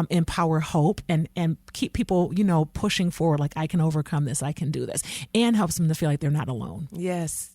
empower hope and keep people, pushing forward. Like, I can overcome this, I can do this, and helps them to feel like they're not alone. Yes.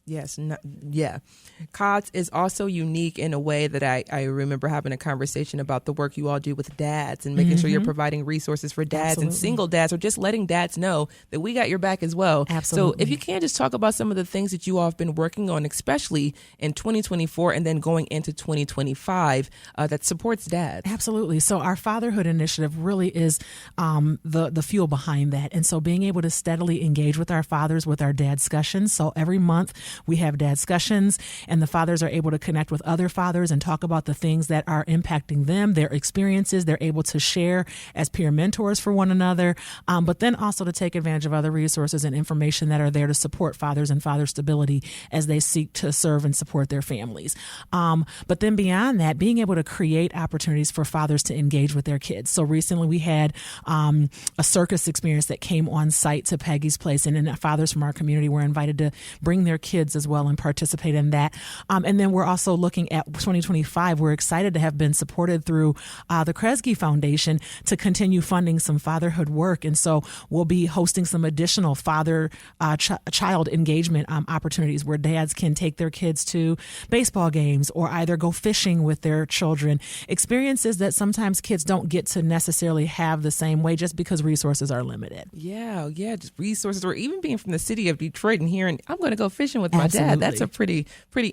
COTS is also unique in a way that I remember having a conversation about the work you all do with dads and making sure you're providing resources for dads and single dads, or just letting dads know that we got your back as well. Absolutely. So if you can just talk about some of the things that you all have been working on, especially in 2024 and then going into 2025, that supports dads. Absolutely. So our fatherhood initiative really is the fuel behind that. And so being able to steadily engage with our fathers with our dad discussions. So every month we have dad discussions, and the fathers are able to connect with other fathers and talk about the things that are impacting them, their experiences. They're able to share as peer mentors for one another, but then also to take advantage of other resources and information that are there to support fathers and father stability as they seek to serve and support their families. But then beyond that, being able to create opportunities for fathers to engage with their kids. So recently we had a circus experience that came on site to Peggy's Place, and then fathers from our community were invited to bring their kids as well and participate in that. And then we're also looking at 2025. We're excited to have been supported through the Kresge Foundation to continue funding some fatherhood work. And so we'll be hosting some additional father-child engagement opportunities where dads can take their kids to baseball games or either go fishing with their children, experiences that sometimes kids don't get to necessarily have the same way just because resources are limited. Yeah, just resources, or even being from the city of Detroit and hearing, I'm going to go fishing with my dad. That's a pretty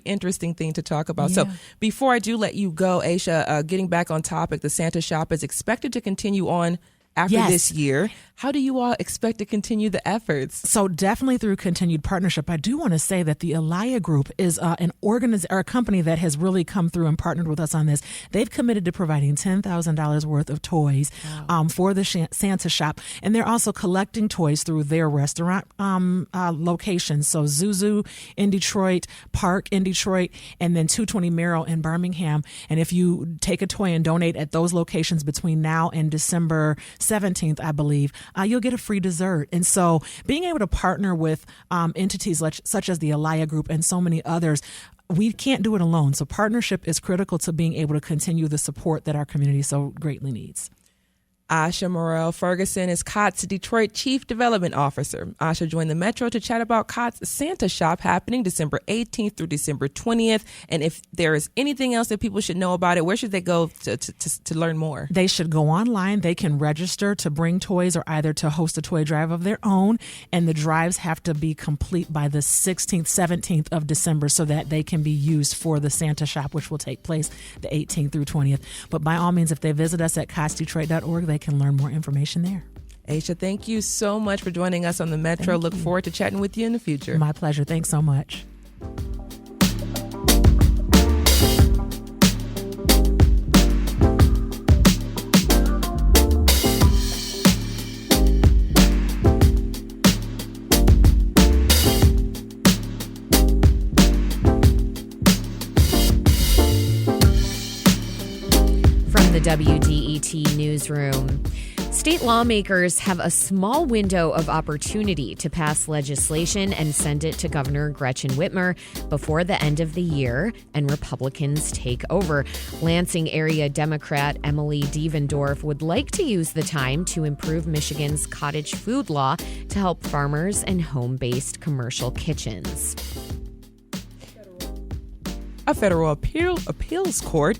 interesting thing to talk about. Yeah. So before I do let you go, Aisha, getting back on topic, the Santa Shop is expected to continue on after this year. How do you all expect to continue the efforts? So definitely through continued partnership. I do want to say that the Elia Group is a company that has really come through and partnered with us on this. They've committed to providing $10,000 worth of toys for the Santa Shop, and they're also collecting toys through their restaurant locations. So Zuzu in Detroit, Park in Detroit, and then 220 Merrill in Birmingham. And if you take a toy and donate at those locations between now and December 17th, I believe, you'll get a free dessert. And so being able to partner with entities such as the Elia Group and so many others, we can't do it alone. So partnership is critical to being able to continue the support that our community so greatly needs. Asha Morrell Ferguson is COTS Detroit Chief Development Officer. Asha joined the Metro to chat about COTS Santa Shop happening December 18th through December 20th. And if there is anything else that people should know about it, where should they go to learn more? They should go online. They can register to bring toys or either to host a toy drive of their own. And the drives have to be complete by the 16th, 17th of December so that they can be used for the Santa Shop, which will take place the 18th through 20th. But by all means, if they visit us at cotsdetroit.org, they can learn more information there. Aisha, thank you so much for joining us on the Metro. Look forward to chatting with you in the future. My pleasure. Thanks so much. The WDET newsroom. State lawmakers have a small window of opportunity to pass legislation and send it to Governor Gretchen Whitmer before the end of the year and Republicans take over. Lansing area Democrat Emily Devendorf would like to use the time to improve Michigan's cottage food law to help farmers and home-based commercial kitchens. A federal appeals court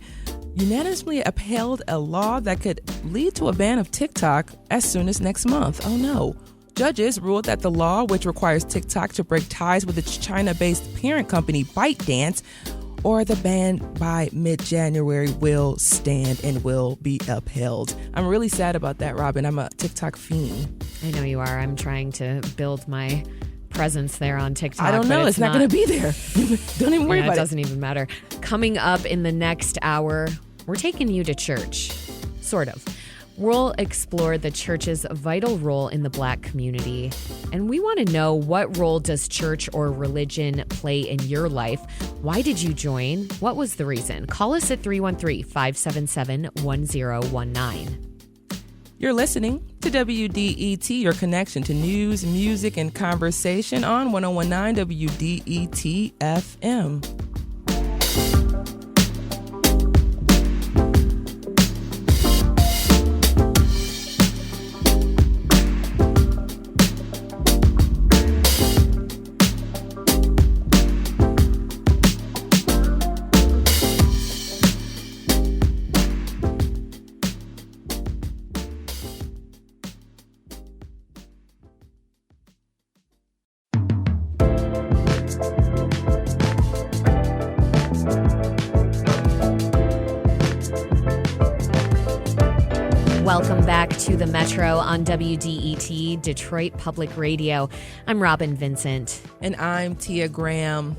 unanimously upheld a law that could lead to a ban of TikTok as soon as next month. Oh no. Judges ruled that the law, which requires TikTok to break ties with its China-based parent company ByteDance, or the ban by mid-January, will stand and will be upheld. I'm really sad about that, Robin. I'm a TikTok fiend. I know you are. I'm trying to build my presence there on TikTok. I don't know. It's not going to be there. Don't even worry about it. It doesn't even matter. Coming up in the next hour, we're taking you to church. Sort of. We'll explore the church's vital role in the Black community. And we want to know, what role does church or religion play in your life? Why did you join? What was the reason? Call us at 313-577-1019. You're listening to WDET, your connection to news, music, and conversation on 101.9 WDET FM. Welcome back to the Metro on WDET, Detroit Public Radio. I'm Robin Vincent. And I'm Tia Graham.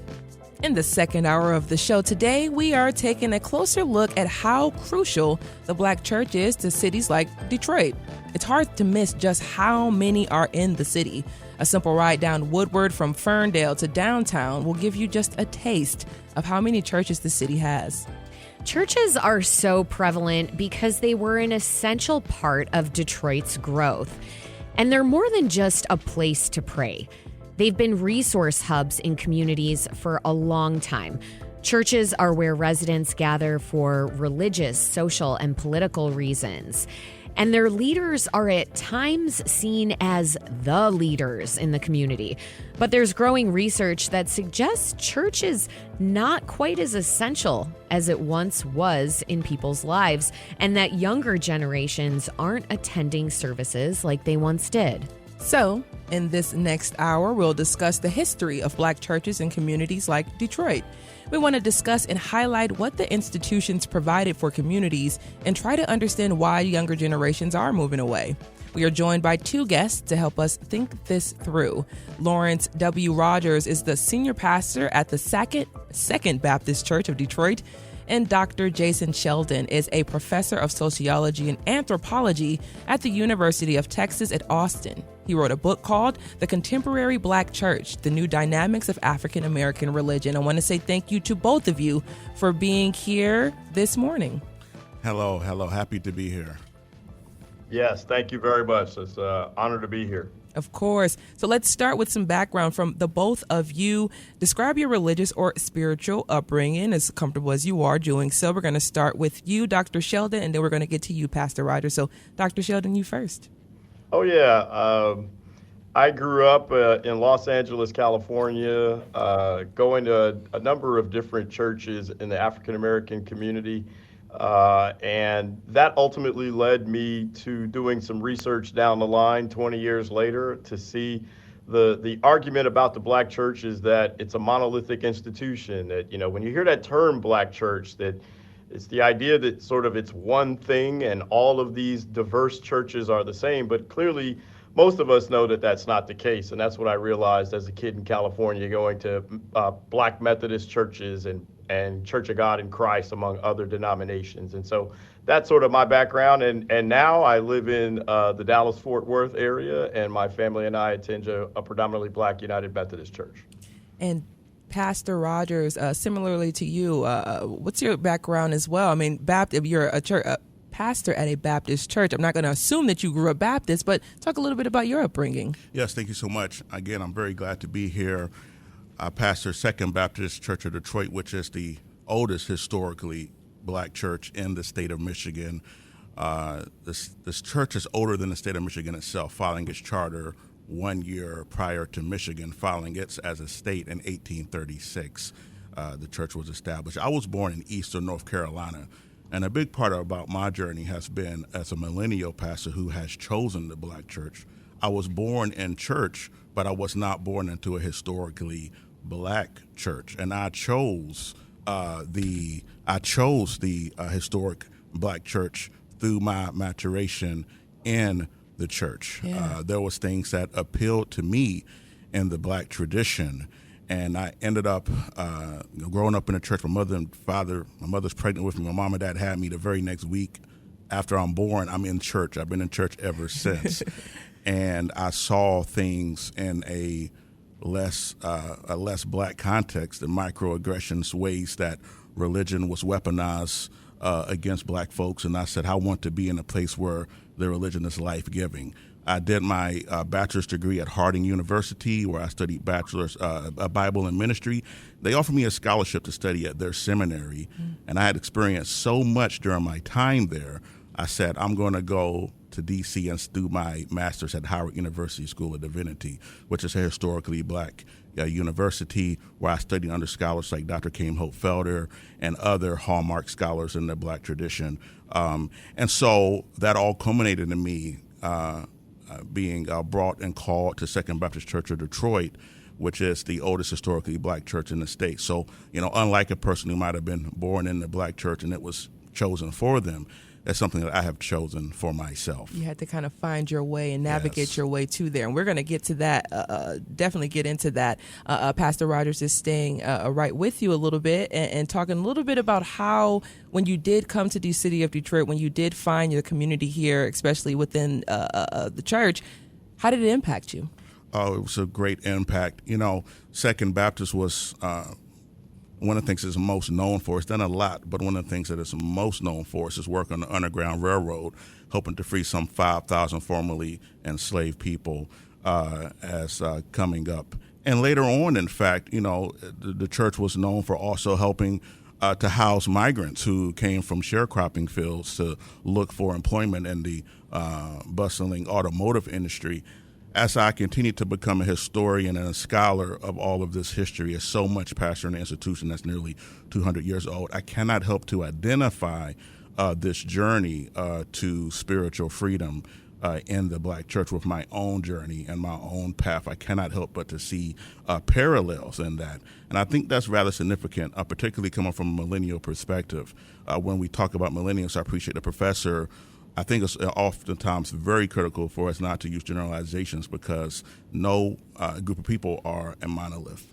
In the second hour of the show today, we are taking a closer look at how crucial the Black church is to cities like Detroit. It's hard to miss just how many are in the city. A simple ride down Woodward from Ferndale to downtown will give you just a taste of how many churches the city has. Churches are so prevalent because they were an essential part of Detroit's growth. And they're more than just a place to pray. They've been resource hubs in communities for a long time. Churches are where residents gather for religious, social, and political reasons. And their leaders are at times seen as the leaders in the community. But there's growing research that suggests church is not quite as essential as it once was in people's lives, and that younger generations aren't attending services like they once did. So, in this next hour, we'll discuss the history of Black churches in communities like Detroit. We want to discuss and highlight what the institutions provided for communities and try to understand why younger generations are moving away. We are joined by two guests to help us think this through. Lawrence W. Rodgers is the senior pastor at the Second Baptist Church of Detroit, and Dr. Jason Shelton is a professor of sociology and anthropology at the University of Texas at Austin. He wrote a book called The Contemporary Black Church, The New Dynamics of African American Religion. I want to say thank you to both of you for being here this morning. Hello. Happy to be here. Yes, thank you very much. It's an honor to be here. Of course. So let's start with some background from the both of you. Describe your religious or spiritual upbringing as comfortable as you are doing so. We're going to start with you, Dr. Sheldon, and then we're going to get to you, Pastor Rodgers. So, Dr. Sheldon, you first. Oh, yeah. I grew up in Los Angeles, California, going to a number of different churches in the African American community. And that ultimately led me to doing some research down the line 20 years later to see the argument about the Black church is that it's a monolithic institution. That, you know, when you hear that term Black church, that it's the idea that sort of it's one thing and all of these diverse churches are the same. But clearly, most of us know that that's not the case. And that's what I realized as a kid in California, going to Black Methodist churches and Church of God in Christ, among other denominations. And so that's sort of my background. And now I live in the Dallas-Fort Worth area, and my family and I attend a predominantly Black United Methodist church. And Pastor Rodgers, similarly to you, what's your background as well? I mean, you're a pastor at a Baptist church. I'm not going to assume that you grew up Baptist, but talk a little bit about your upbringing. Yes, thank you so much. Again, I'm very glad to be here. I pastor Second Baptist Church of Detroit, which is the oldest historically Black church in the state of Michigan. This church is older than the state of Michigan itself, filing its charter 1 year prior to Michigan filing it as a state in 1836. The church was established. I was born in Eastern North Carolina, And a big part about my journey has been as a millennial pastor who has chosen the Black church. I was born in church, but I was not born into a historically Black church, and I chose the historic Black church through my maturation in the church. Yeah. There was things that appealed to me in the Black tradition. And I ended up growing up in a church. My mother's pregnant with me. My mom and dad had me the very next week after I'm born. I'm in church. I've been in church ever since. And I saw things in a less Black context, the microaggressions, ways that religion was weaponized against Black folks. And I said, I want to be in a place where the religion is life-giving. I did my bachelor's degree at Harding University, where I studied bachelor's Bible and ministry. They offered me a scholarship to study at their seminary, and I had experienced so much during my time there. I said, I'm going to go to D.C. and do my master's at Howard University School of Divinity, which is a historically Black university where I studied under scholars like Dr. Kame Hope Felder and other hallmark scholars in the Black tradition. And so that all culminated in me being brought and called to Second Baptist Church of Detroit, which is the oldest historically Black church in the state. So, unlike a person who might have been born in the Black church and it was chosen for them, that's something that I have chosen for myself. You had to kind of find your way and navigate your way to there. And we're going to get to that, definitely get into that. Pastor Rodgers is staying right with you a little bit and talking a little bit about how, when you did come to the city of Detroit, when you did find your community here, especially within the church, how did it impact you? Oh, it was a great impact. Second Baptist was one of the things it's most known for. It's done a lot, but one of the things that it's most known for is its work on the Underground Railroad, hoping to free some 5,000 formerly enslaved people as coming up. And later on, in fact, the church was known for also helping to house migrants who came from sharecropping fields to look for employment in the bustling automotive industry. As I continue to become a historian and a scholar of all of this history, as so much pastor in an institution that's nearly 200 years old, I cannot help to identify this journey to spiritual freedom in the Black church with my own journey and my own path. I cannot help but to see parallels in that. And I think that's rather significant, particularly coming from a millennial perspective. When we talk about millennials, I appreciate the professor. I think it's oftentimes very critical for us not to use generalizations because no group of people are a monolith.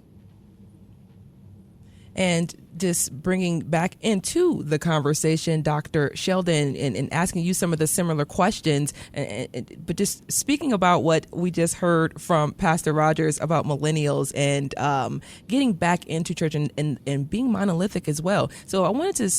And just bringing back into the conversation, Dr. Shelton, and asking you some of the similar questions, but just speaking about what we just heard from Pastor Rodgers about millennials and getting back into church and being monolithic as well. So I wanted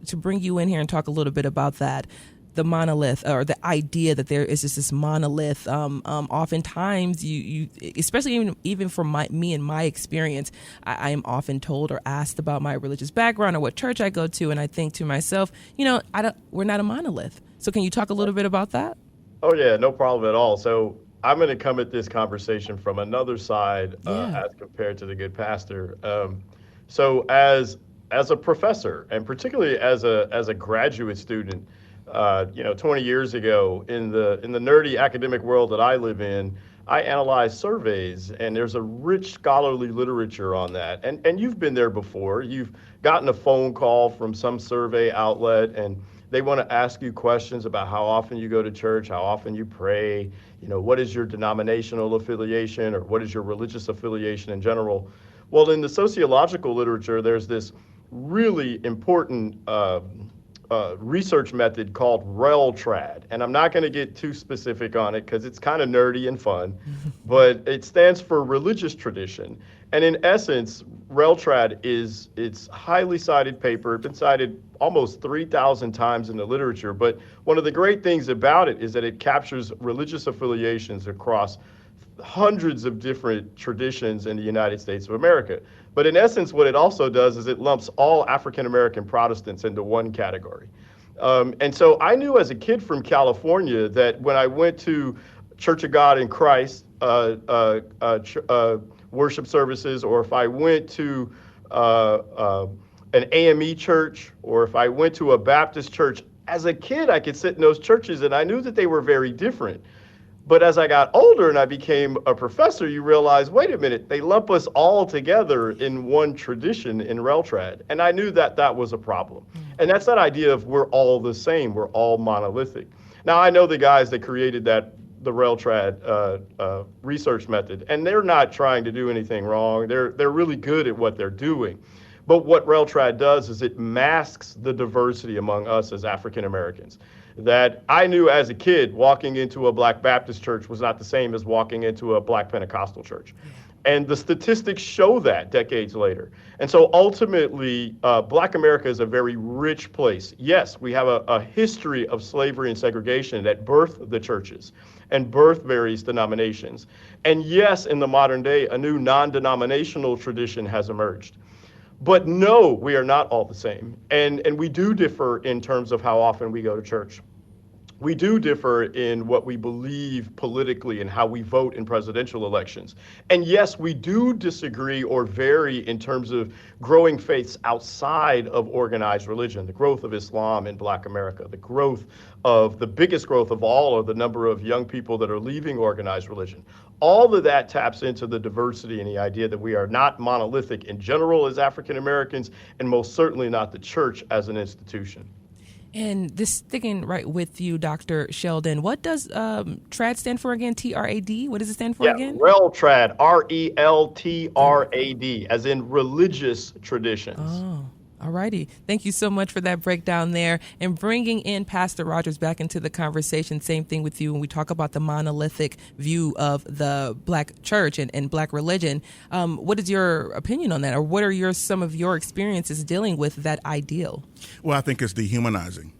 to bring you in here and talk a little bit about that. The monolith, or the idea that there is just this monolith. Oftentimes, you especially even from me and my experience, I am often told or asked about my religious background or what church I go to, and I think to myself, we're not a monolith. So, can you talk a little bit about that? Oh yeah, no problem at all. So I'm going to come at this conversation from another side as compared to the good pastor. So as a professor, and particularly as a graduate student. 20 years ago, in the nerdy academic world that I live in, I analyze surveys, and there's a rich scholarly literature on that. And you've been there before. You've gotten a phone call from some survey outlet, and they want to ask you questions about how often you go to church, how often you pray, what is your denominational affiliation, or what is your religious affiliation in general. Well, in the sociological literature, there's this really important research method called RELTRAD. And I'm not going to get too specific on it because it's kind of nerdy and fun, but it stands for religious tradition. And in essence, RELTRAD it's highly cited paper. It's been cited almost 3,000 times in the literature. But one of the great things about it is that it captures religious affiliations across hundreds of different traditions in the United States of America. But in essence, what it also does is it lumps all African-American Protestants into one category. And so I knew as a kid from California that when I went to Church of God in Christ worship services, or if I went to an AME church, or if I went to a Baptist church, as a kid, I could sit in those churches and I knew that they were very different. But as I got older and I became a professor, you realize, wait a minute, they lump us all together in one tradition in RelTrad. And I knew that that was a problem. And that's that idea of we're all the same, we're all monolithic. Now, I know the guys that created the RelTrad research method, and they're not trying to do anything wrong. They're really good at what they're doing. But what RelTrad does is it masks the diversity among us as African Americans. That I knew as a kid, walking into a Black Baptist church was not the same as walking into a Black Pentecostal church. And the statistics show that decades later. And so ultimately, Black America is a very rich place. Yes, we have a history of slavery and segregation that birthed the churches and birthed various denominations. And yes, in the modern day, a new non-denominational tradition has emerged. But no, we are not all the same. And we do differ in terms of how often we go to church. We do differ in what we believe politically and how we vote in presidential elections. And yes, we do disagree or vary in terms of growing faiths outside of organized religion, the growth of Islam in Black America, the biggest growth of all of the number of young people that are leaving organized religion. All of that taps into the diversity and the idea that we are not monolithic in general as African Americans, and most certainly not the church as an institution. And this sticking right with you, Dr. Sheldon, what does TRAD stand for again? TRAD? What does it stand for again? RelTrad, RELTRAD, as in religious traditions. Oh. All righty. Thank you so much for that breakdown there and bringing in Pastor Rodgers back into the conversation. Same thing with you when we talk about the monolithic view of the Black church and Black religion. What is your opinion on that, or what are some of your experiences dealing with that ideal? Well, I think it's dehumanizing.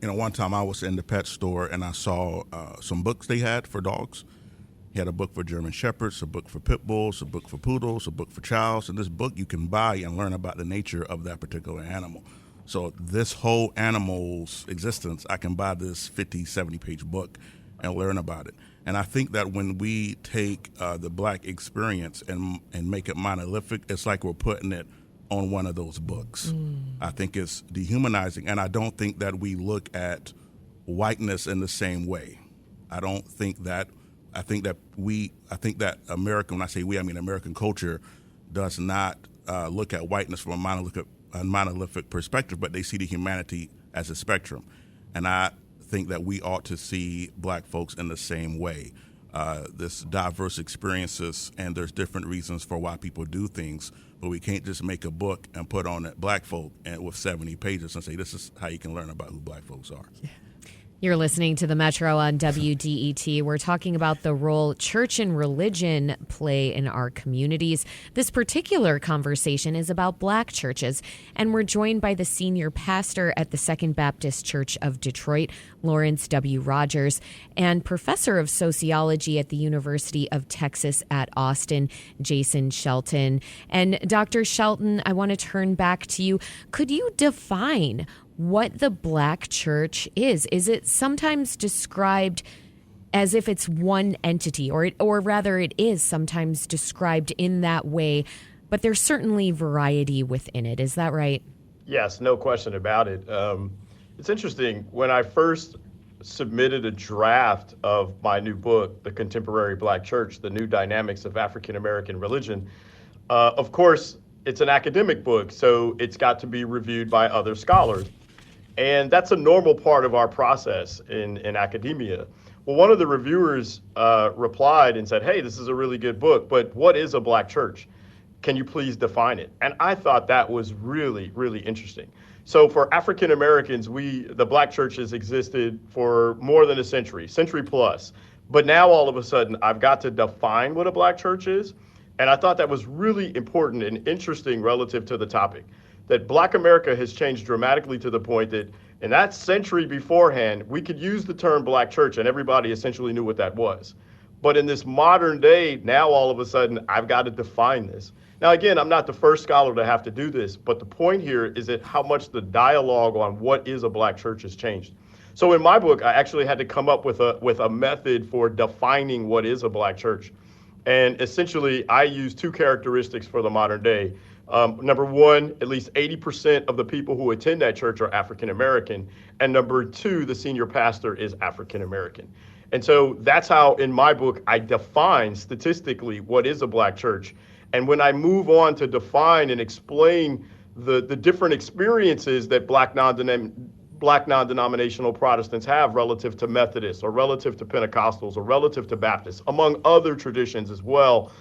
One time I was in the pet store and I saw some books they had for dogs. He had a book for German Shepherds, a book for Pit Bulls, a book for Poodles, a book for Chows. And this book you can buy and learn about the nature of that particular animal. So this whole animal's existence, I can buy this 50, 70-page book and learn about it. And I think that when we take the Black experience and make it monolithic, it's like we're putting it on one of those books. I think it's dehumanizing. And I don't think that we look at whiteness in the same way. I think that American, when I say we, I mean American culture, does not look at whiteness from a monolithic perspective, but they see the humanity as a spectrum. And I think that we ought to see Black folks in the same way. This diverse experiences, and there's different reasons for why people do things, but we can't just make a book and put on it Black folk and with 70 pages and say this is how you can learn about who Black folks are. Yeah. You're listening to The Metro on WDET. We're talking about the role church and religion play in our communities. This particular conversation is about Black churches, and we're joined by the senior pastor at the Second Baptist Church of Detroit, Lawrence W. Rodgers, and professor of sociology at the University of Texas at Austin, Jason Shelton. And Dr. Shelton, I want to turn back to you. Could you define what the Black church is? Is it sometimes described as if it's one entity, or rather it is sometimes described in that way, but there's certainly variety within it. Is that right? Yes, no question about it. It's interesting. When I first submitted a draft of my new book, The Contemporary Black Church, The New Dynamics of African American Religion, of course, it's an academic book, so it's got to be reviewed by other scholars. And that's a normal part of our process in academia. Well, one of the reviewers replied and said, hey, this is a really good book, but what is a Black church? Can you please define it? And I thought that was really, really interesting. So for African Americans, the Black churches existed for more than a century plus. But now all of a sudden, I've got to define what a Black church is. And I thought that was really important and interesting relative to the topic. That Black America has changed dramatically to the point that in that century beforehand, we could use the term Black church and everybody essentially knew what that was. But in this modern day, now all of a sudden, I've got to define this. Now, again, I'm not the first scholar to have to do this, but the point here is that how much the dialogue on what is a Black church has changed. So in my book, I actually had to come up with a method for defining what is a Black church. And essentially, I use two characteristics for the modern day. Number one, at least 80% of the people who attend that church are African American. And number two, the senior pastor is African American. And so that's how, in my book, I define statistically what is a black church. And when I move on to define and explain the different experiences that black non-denominational Protestants have relative to Methodists or relative to Pentecostals or relative to Baptists, among other traditions as well,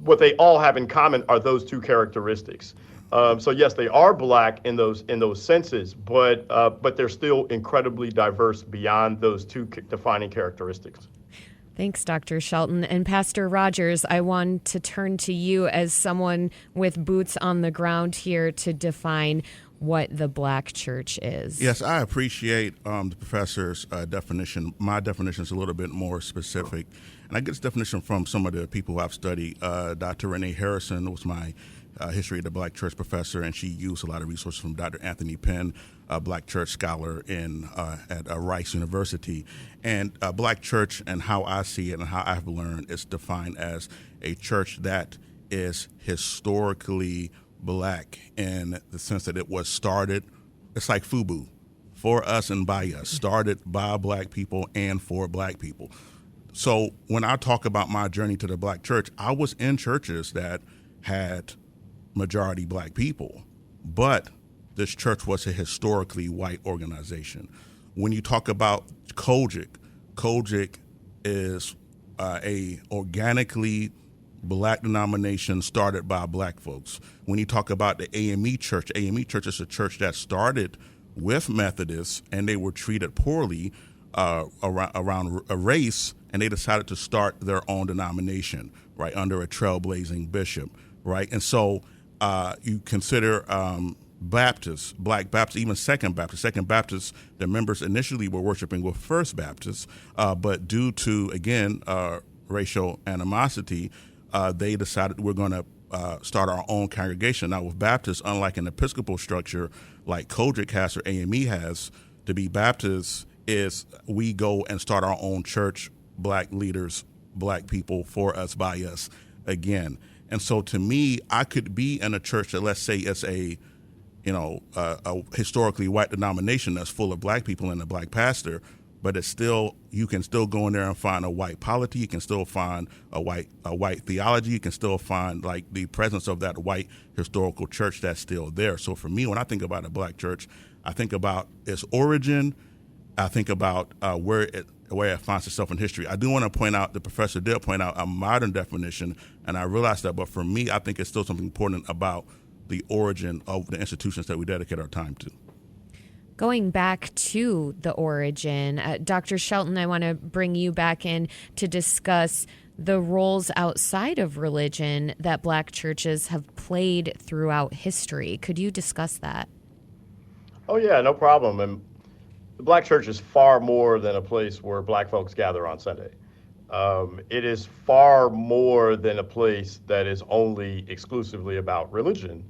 what they all have in common are those two characteristics. So yes, they are black in those senses, but they're still incredibly diverse beyond those two defining characteristics. Thanks, Dr. Shelton. And Pastor Rodgers, I want to turn to you as someone with boots on the ground here to define what the black church is. Yes, I appreciate the professor's definition. My definition is a little bit more specific, and I get this definition from some of the people who I've studied. Dr. Renee Harrison was my history of the black church professor, and she used a lot of resources from Dr. Anthony Penn, a black church scholar at Rice University. And black church, and how I see it and how I've learned, is defined as a church that is historically black in the sense that it was started, it's like FUBU, for us and by us, started by black people and for black people. So when I talk about my journey to the black church, I was in churches that had majority black people, but this church was a historically white organization. When you talk about Kojic is a organically black denomination started by black folks. When you talk about the AME Church is a church that started with Methodists, and they were treated poorly around a race, and they decided to start their own denomination, right, under a trailblazing bishop, right? And so you consider Baptists, Black Baptists, even Second Baptists, the members initially were worshiping with First Baptists, but due to, again, racial animosity, they decided we're going to start our own congregation. Now, with Baptists, unlike an Episcopal structure like Kojic has or AME has, to be Baptists is we go and start our own church, black leaders, black people, for us, by us, again. And so to me, I could be in a church that, let's say, it's a historically white denomination that's full of black people and a black pastor, but it's still, you can still go in there and find a white polity. You can still find a white theology. You can still find like the presence of that white historical church that's still there. So for me, when I think about a black church, I think about its origin. I think about where it finds itself in history. I do want to point out, the professor did point out a modern definition, and I realize that. But for me, I think it's still something important about the origin of the institutions that we dedicate our time to. Going back to the origin, Dr. Shelton, I want to bring you back in to discuss the roles outside of religion that black churches have played throughout history. Could you discuss that? Oh, yeah, no problem. And the black church is far more than a place where black folks gather on Sunday. It is far more than a place that is only exclusively about religion.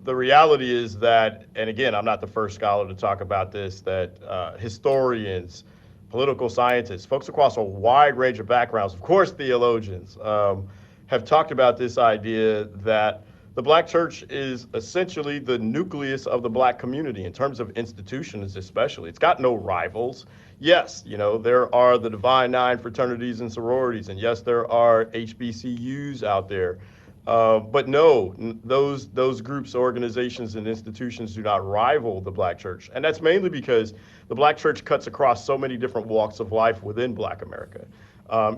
The reality is that, and again, I'm not the first scholar to talk about this, that historians, political scientists, folks across a wide range of backgrounds, of course theologians, have talked about this idea that the black church is essentially the nucleus of the black community in terms of institutions especially. It's got no rivals. Yes, there are the Divine Nine fraternities and sororities, and yes, there are HBCUs out there. But no, those groups, organizations, and institutions do not rival the black church. And that's mainly because the black church cuts across so many different walks of life within black America.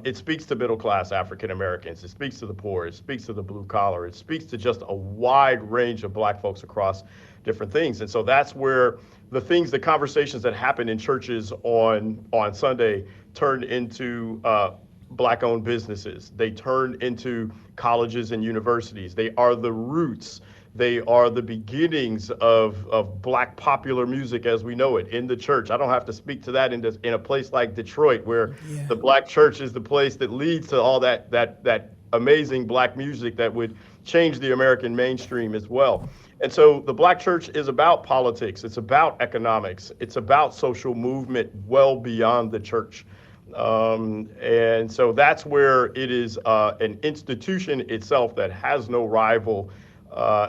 It speaks to middle-class African Americans. It speaks to the poor. It speaks to the blue collar. It speaks to just a wide range of black folks across different things. And so that's where the conversations that happen in churches on Sunday turn into black-owned businesses. They turn into colleges and universities. They are the roots. They are the beginnings of black popular music as we know it in the church. I don't have to speak to that in a place like Detroit, where the black church is the place that leads to all that amazing black music that would change the American mainstream as well. And so the black church is about politics. It's about economics. It's about social movement well beyond the church. And so that's where it is an institution itself that has no rival,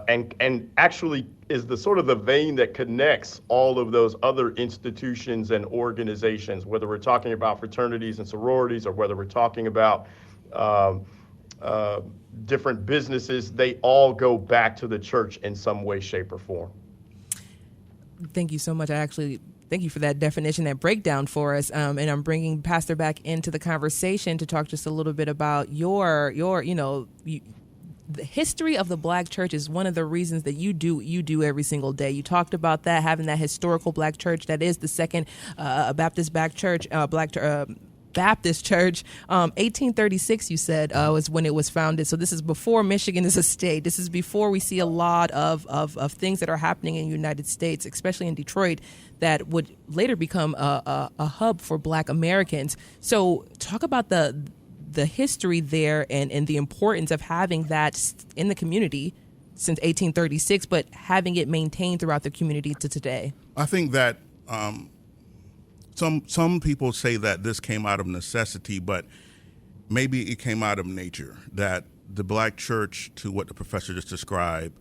and actually is the sort of the vein that connects all of those other institutions and organizations, whether we're talking about fraternities and sororities or whether we're talking about different businesses. They all go back to the church in some way, shape, or form. Thank you so much. Thank you for that definition, that breakdown for us. And I'm bringing Pastor back into the conversation to talk just a little bit about the history of the Black church is one of the reasons that you do every single day. You talked about that, having that historical Black church that is the second Baptist Baptist Church. 1836, you said, was when it was founded. So this is before Michigan is a state. This is before we see a lot of things that are happening in the United States, especially in Detroit, that would later become a hub for Black Americans. So talk about the history there and the importance of having that in the community since 1836, but having it maintained throughout the community to today. I think that some people say that this came out of necessity, but maybe it came out of nature, that the Black church, to what the professor just described,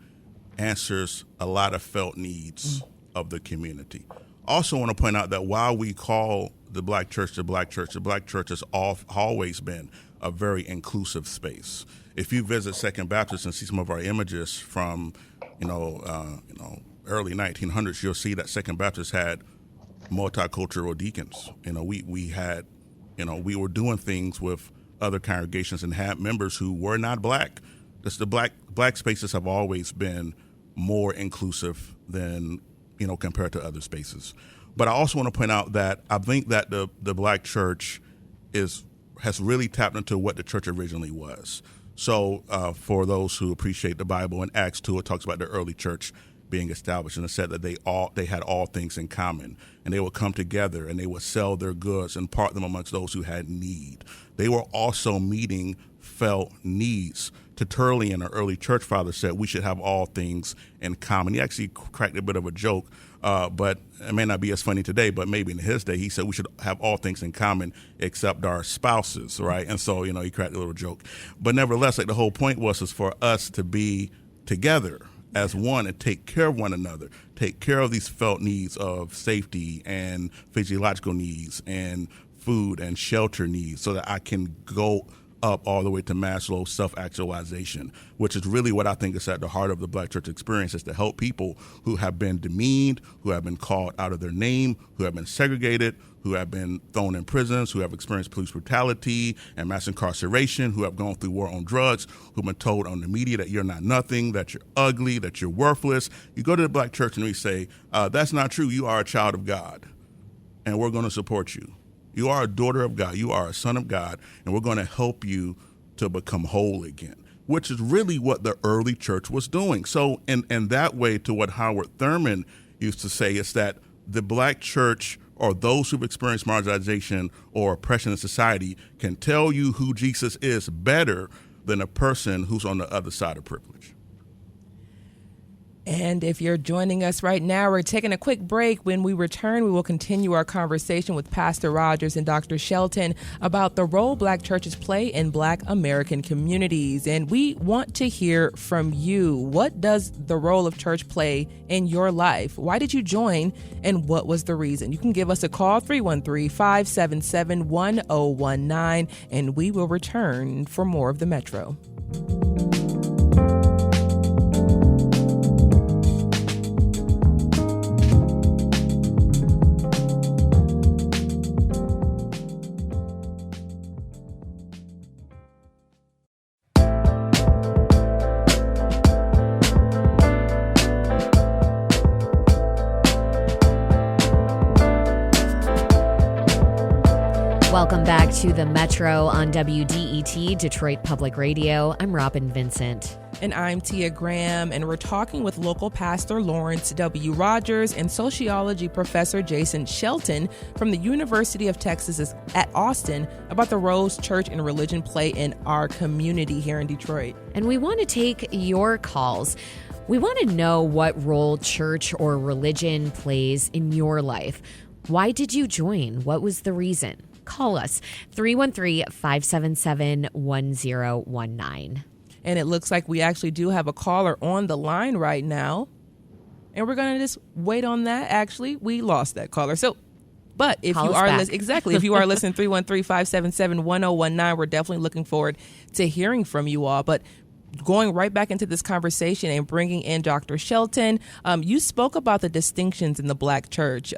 answers a lot of felt needs of the community. Also want to point out that while we call the Black church, the Black church has always been a very inclusive space. If you visit Second Baptist and see some of our images from, early 1900s, you'll see that Second Baptist had multicultural deacons. We were doing things with other congregations and had members who were not Black. The Black spaces have always been more inclusive than compared to other spaces. But I also want to point out that I think that the Black church has really tapped into what the church originally was. So for those who appreciate the Bible, in Acts 2, it talks about the early church being established, and it said that they had all things in common, and they would come together and they would sell their goods and part them amongst those who had need. They were also meeting felt needs. Tertullian, an early church father, said we should have all things in common. He actually cracked a bit of a joke, but it may not be as funny today, but maybe in his day, he said we should have all things in common except our spouses, right? And so, he cracked a little joke. But nevertheless, the whole point was for us to be together as one and take care of one another, take care of these felt needs of safety and physiological needs and food and shelter needs, so that I can go up all the way to Maslow's self-actualization, which is really what I think is at the heart of the Black church experience, is to help people who have been demeaned, who have been called out of their name, who have been segregated, who have been thrown in prisons, who have experienced police brutality and mass incarceration, who have gone through war on drugs, who've been told on the media that you're not nothing, that you're ugly, that you're worthless. You go to the Black church and we say, that's not true. You are a child of God, and we're going to support you. You are a daughter of God. You are a son of God, and we're going to help you to become whole again, which is really what the early church was doing. So in that way, to what Howard Thurman used to say, is that the Black church, or those who've experienced marginalization or oppression in society, can tell you who Jesus is better than a person who's on the other side of privilege. And if you're joining us right now, we're taking a quick break. When we return, we will continue our conversation with Pastor Rodgers and Dr. Shelton about the role Black churches play in Black American communities. And we want to hear from you. What does the role of church play in your life? Why did you join, and what was the reason? You can give us a call, 313-577-1019, and we will return for more of The Metro. Welcome back to The Metro on WDET, Detroit Public Radio. I'm Robin Vincent. And I'm Tia Graham, and we're talking with local pastor Lawrence W. Rodgers and sociology professor Jason Shelton from the University of Texas at Austin about the roles church and religion play in our community here in Detroit. And we want to take your calls. We want to know what role church or religion plays in your life. Why did you join? What was the reason? call us 313-577-1019. And it looks like we actually do have a caller on the line right now. And we're going to just wait on that. Actually, we lost that caller. So, but if Call you us are back. if you are listening, 313-577-1019, we're definitely looking forward to hearing from you all. But going right back into this conversation and bringing in Dr. Shelton, you spoke about the distinctions in the Black church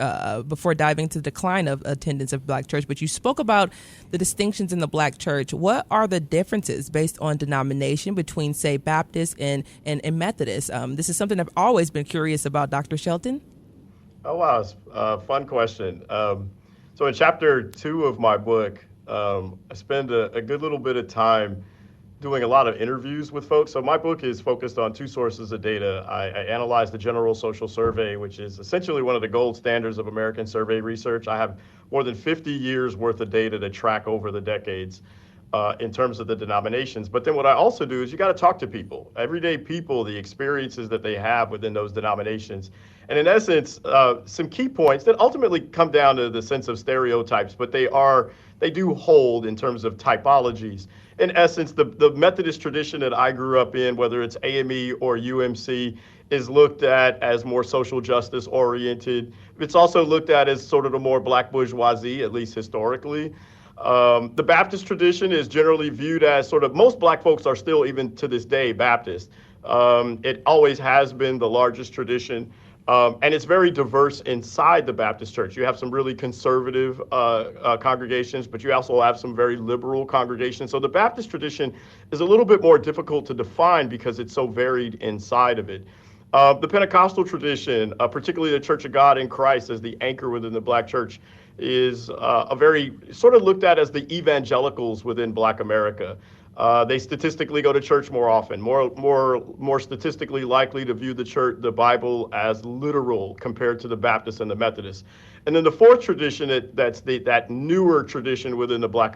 before diving into the decline of attendance of Black church, but you spoke about the distinctions in the Black church. What are the differences based on denomination between, say, Baptist and Methodist? This is something I've always been curious about, Dr. Shelton. Oh, wow. It's a fun question. So in chapter 2 of my book, I spend a good little bit of time doing a lot of interviews with folks. So my book is focused on 2 sources of data. I analyze the General Social Survey, which is essentially one of the gold standards of American survey research. I have more than 50 years worth of data to track over the decades in terms of the denominations. But then what I also do is you got to talk to people, everyday people, the experiences that they have within those denominations. And in essence, some key points that ultimately come down to the sense of stereotypes, but they do hold in terms of typologies. In essence, the Methodist tradition that I grew up in, whether it's AME or UMC, is looked at as more social justice oriented. It's also looked at as sort of a more Black bourgeoisie, at least historically. The Baptist tradition is generally viewed as sort of, most Black folks are still, even to this day, Baptist. It always has been the largest tradition. And it's very diverse inside the Baptist church. You have some really conservative congregations, but you also have some very liberal congregations. So the Baptist tradition is a little bit more difficult to define because it's so varied inside of it. The Pentecostal tradition, particularly the Church of God in Christ as the anchor within the Black church, is a very sort of looked at as the evangelicals within Black America. They statistically go to church more often, more statistically likely to view the Bible as literal compared to the Baptists and the Methodists. And then the fourth tradition that newer tradition within the Black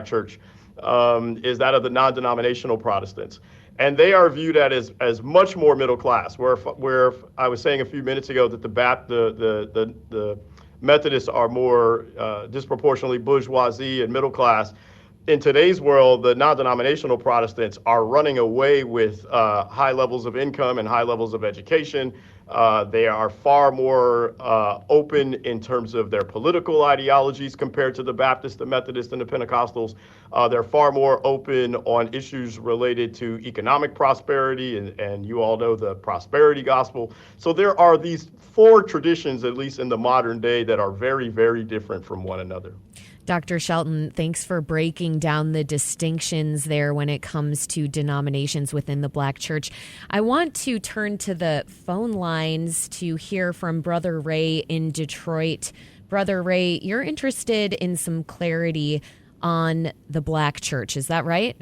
church is that of the non-denominational Protestants. And they are viewed as much more middle class, where I was saying a few minutes ago that the Methodists are more disproportionately bourgeoisie and middle class. In today's world, the non-denominational Protestants are running away with high levels of income and high levels of education. They are far more open in terms of their political ideologies compared to the Baptists, the Methodists, and the Pentecostals. They're far more open on issues related to economic prosperity, and you all know the prosperity gospel. So there are these 4 traditions, at least in the modern day, that are very, very different from one another. Dr. Shelton, thanks for breaking down the distinctions there when it comes to denominations within the Black church. I want to turn to the phone lines to hear from Brother Ray in Detroit. Brother Ray, you're interested in some clarity on the Black church. Is that right?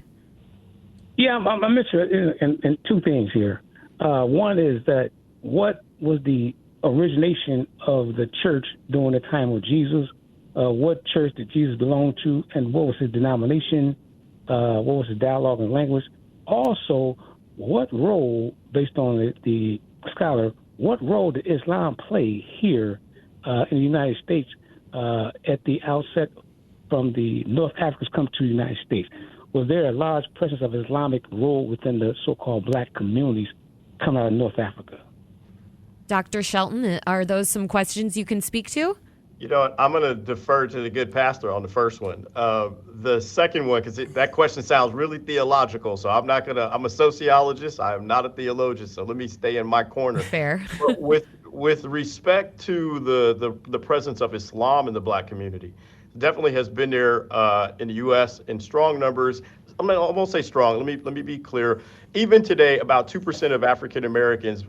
Yeah, I'm interested in 2 things here. One is that what was the origination of the church during the time of Jesus? What church did Jesus belong to, and what was his denomination? What was his dialogue and language? Also, what role, based on the scholar, what role did Islam play here in the United States at the outset from the North Africans come to the United States? Was there a large presence of Islamic role within the so-called Black communities coming out of North Africa? Dr. Shelton, are those some questions you can speak to? You know, I'm going to defer to the good pastor on the first one. The second one, because that question sounds really theological, so I'm a sociologist. I am not a theologian, so let me stay in my corner. Fair. With respect to the presence of Islam in the Black community, definitely has been there in the U.S. in strong numbers. I won't say strong. Let me be clear. Even today, about 2% of African Americans,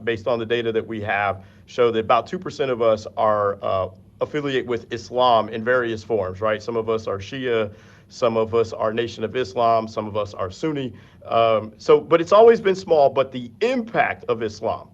based on the data that we have, show that about 2% of us are affiliate with Islam in various forms, right? Some of us are Shia, some of us are Nation of Islam, some of us are Sunni. But it's always been small, but the impact of Islam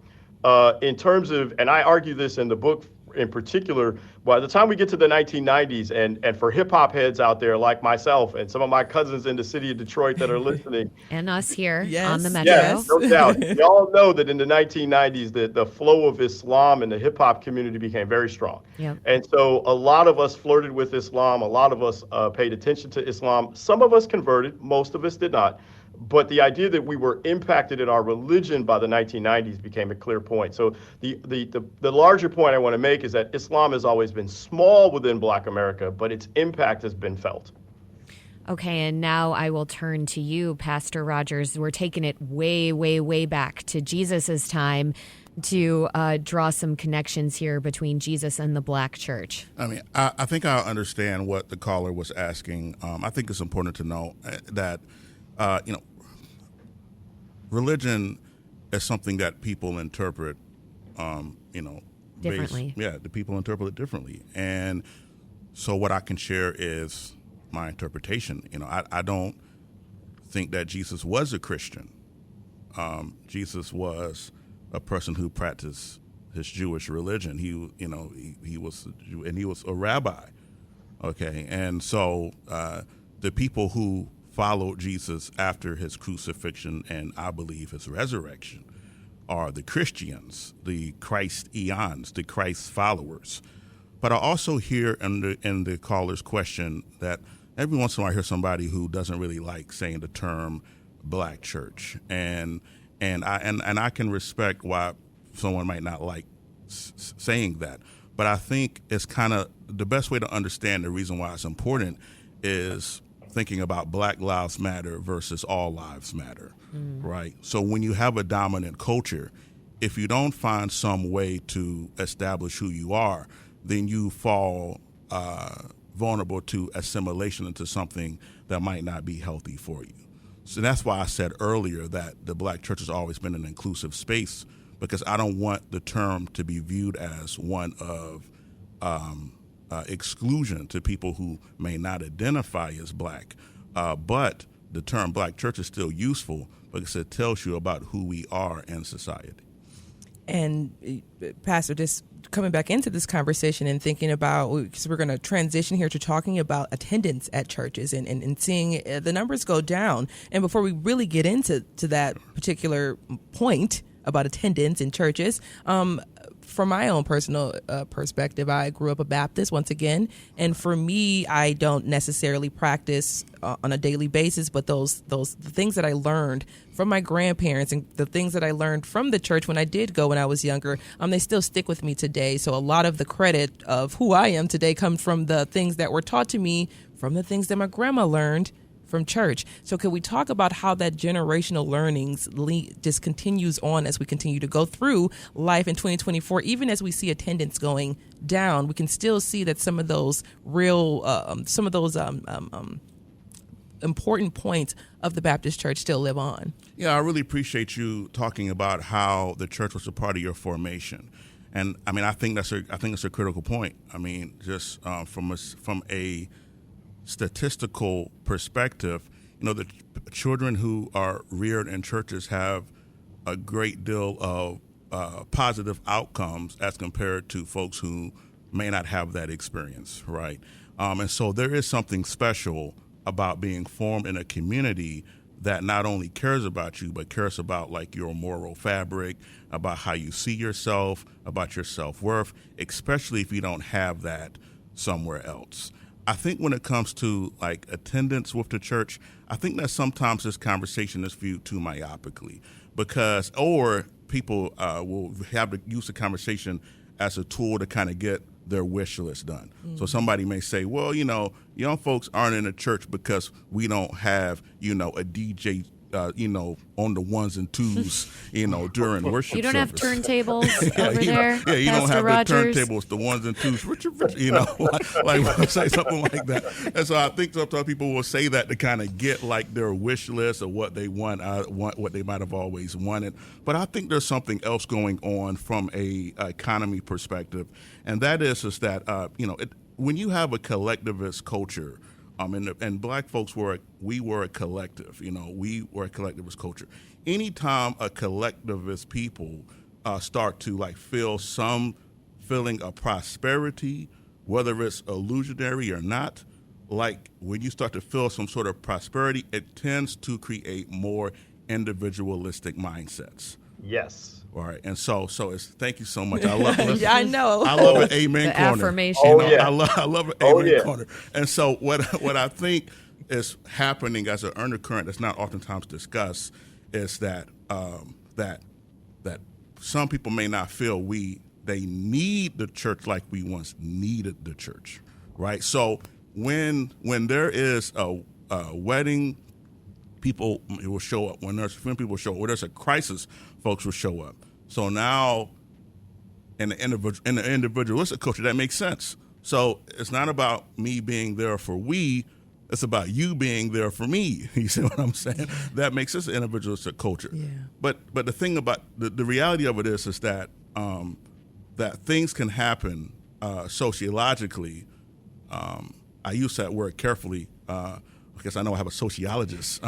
in terms of, and I argue this in the book in particular, by the time we get to the 1990s, and for hip hop heads out there like myself and some of my cousins in the city of Detroit that are listening, and us here Yes. on the Metro. yes, no doubt. Y'all know that in the 1990s, the flow of Islam and the hip hop community became very strong. Yep. And so a lot of us flirted with Islam. A lot of us paid attention to Islam. Some of us converted. Most of us did not. But the idea that we were impacted in our religion by the 1990s became a clear point. So the larger point I want to make is that Islam has always been small within Black America, but its impact has been felt. Okay, and now I will turn to you, Pastor Rodgers. We're taking it way, way, way back to Jesus's time to draw some connections here between Jesus and the Black church. I mean, I think I understand what the caller was asking. I think it's important to know that, religion is something that people interpret, differently. The people interpret it differently. And so what I can share is my interpretation. I don't think that Jesus was a Christian. Jesus was a person who practiced his Jewish religion. He was a Jew, and he was a rabbi. Okay, and so the people who followed Jesus after his crucifixion and I believe his resurrection are the Christians, the Christians, the Christ followers. But I also hear in the caller's question that every once in a while I hear somebody who doesn't really like saying the term Black church, and I can respect why someone might not like saying that. But I think it's kind of the best way to understand the reason why it's important is thinking about Black Lives Matter versus All Lives Matter, right? So when you have a dominant culture, if you don't find some way to establish who you are, then you fall vulnerable to assimilation into something that might not be healthy for you. So that's why I said earlier that the Black church has always been an inclusive space, because I don't want the term to be viewed as one of exclusion to people who may not identify as Black. But the term Black church is still useful because it tells you about who we are in society. And Pastor, just coming back into this conversation and thinking about, because we're going to transition here to talking about attendance at churches and seeing the numbers go down. And before we really get into that particular point about attendance in churches, from my own personal perspective, I grew up a Baptist once again, and for me, I don't necessarily practice on a daily basis, but the things that I learned from my grandparents and the things that I learned from the church when I did go when I was younger, they still stick with me today. So a lot of the credit of who I am today comes from the things that were taught to me from the things that my grandma learned from church. So can we talk about how that generational learnings just continues on as we continue to go through life in 2024? Even as we see attendance going down, we can still see that some of those important points of the Baptist church still live on. Yeah, I really appreciate you talking about how the church was a part of your formation. And I mean, I think that's a critical point. I mean, just from a statistical perspective, the children who are reared in churches have a great deal of positive outcomes as compared to folks who may not have that experience, right? And so there is something special about being formed in a community that not only cares about you, but cares about like your moral fabric, about how you see yourself, about your self-worth, especially if you don't have that somewhere else. I think when it comes to like attendance with the church, I think that sometimes this conversation is viewed too myopically, or people will have to use the conversation as a tool to kind of get their wish list done. So somebody may say, well, young folks aren't in a church because we don't have, a DJ, on the ones and twos, during worship. You don't have service. turntables over there. Yeah, you don't have Rodgers. the turntables, the ones and twos. Richard, like say something like that. And so I think sometimes people will say that to kind of get like their wish list or what they want, what they might have always wanted. But I think there's something else going on from a economy perspective, and that is that when you have a collectivist culture. And Black folks were a collective, we were a collectivist culture. Anytime a collectivist people start to like feel some feeling of prosperity, whether it's illusionary or not. Like when you start to feel some sort of prosperity, it tends to create more individualistic mindsets. Yes. All right, and so it's thank you so much. I love it. Yeah, I know. I love an amen The corner. affirmation. Oh, yeah. I love an Oh, amen yeah. corner. And so what I think is happening as an undercurrent that's not oftentimes discussed is that that some people may not feel they need the church like we once needed the church, right? So when there is a wedding, people will show up. When people show up, when there's a crisis, folks will show up. So now, in the individualistic culture, that makes sense. So it's not about me being there for we; it's about you being there for me. You see what I'm saying? That makes this an individualistic culture. Yeah. But the thing about the reality of it is that that things can happen sociologically. I use that word carefully. Because I know I have a sociologist.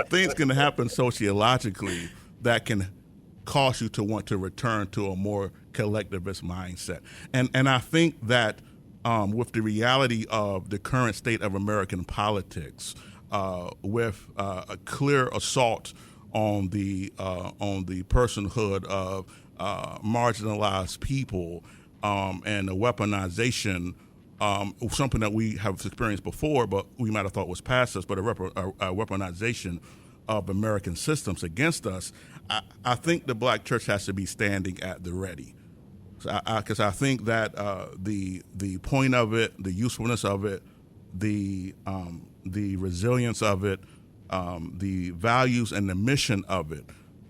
Things can happen sociologically that can cause you to want to return to a more collectivist mindset. And I think that with the reality of the current state of American politics, with a clear assault on the personhood of marginalized people and the weaponization. Something that we have experienced before, but we might have thought was past us, but a weaponization of American systems against us. I think the Black church has to be standing at the ready, because I think that the point of it, the usefulness of it, the resilience of it, the values and the mission of it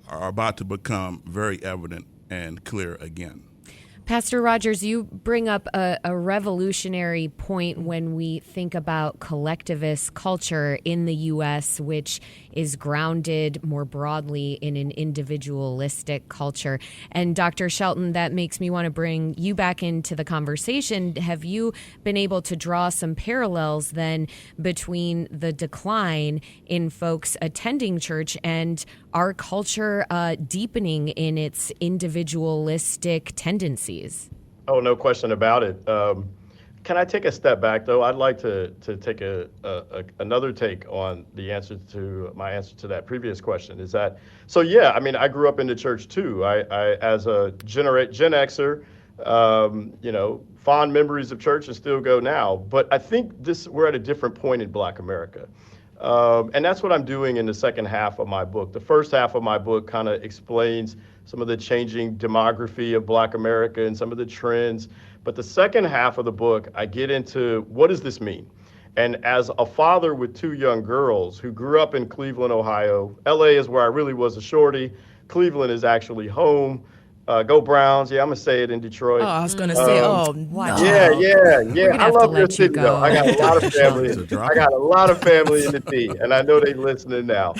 are about to become very evident and clear again. Pastor Rodgers, you bring up a revolutionary point when we think about collectivist culture in the U.S., which is grounded more broadly in an individualistic culture. And Dr. Shelton, that makes me want to bring you back into the conversation. Have you been able to draw some parallels then between the decline in folks attending church and our culture deepening in its individualistic tendencies? Oh, no question about it. Can I take a step back, though? I'd like to take another take on my answer to that previous question. Is that so? Yeah, I mean, I grew up in the church too. I as a Gen Xer, fond memories of church and still go now. But I think we're at a different point in Black America. And that's what I'm doing in the second half of my book. The first half of my book kind of explains some of the changing demography of Black America and some of the trends. But the second half of the book, I get into what does this mean? And as a father with two young girls who grew up in Cleveland, Ohio, LA is where I really was a shorty. Cleveland is actually home. Go Browns. Yeah, I'm going to say it in Detroit. Oh, I was going to say, no. Yeah. I love your city, though. I got a lot of family. I got a lot of family in the T, and I know they're listening now.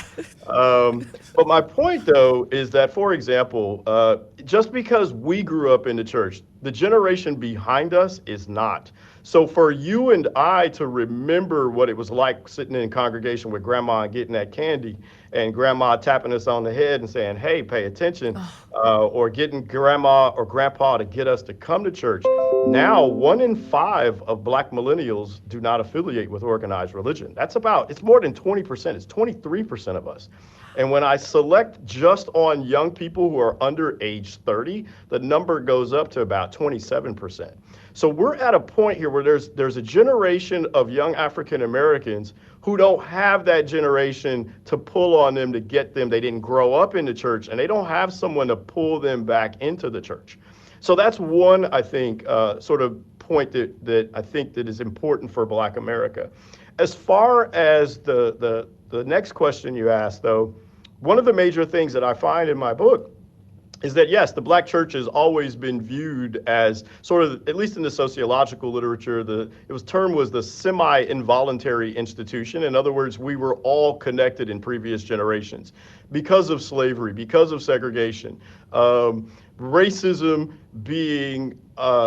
But my point, though, is that, for example, just because we grew up in the church, the generation behind us is not. So for you and I to remember what it was like sitting in congregation with grandma and getting that candy, and grandma tapping us on the head and saying, hey, pay attention, or getting grandma or grandpa to get us to come to church. Now, 1 in 5 of Black millennials do not affiliate with organized religion. It's more than 20%. It's 23% of us. And when I select just on young people who are under age 30, the number goes up to about 27%. So we're at a point here where there's a generation of young African Americans who don't have that generation to pull on them to get them. They didn't grow up in the church, and they don't have someone to pull them back into the church. So that's one, I think, sort of point that I think that is important for Black America. As far as the next question you asked, though, one of the major things that I find in my book is that, yes, the Black church has always been viewed as sort of, at least in the sociological literature, term was the semi-involuntary institution. In other words, we were all connected in previous generations because of slavery, because of segregation, racism being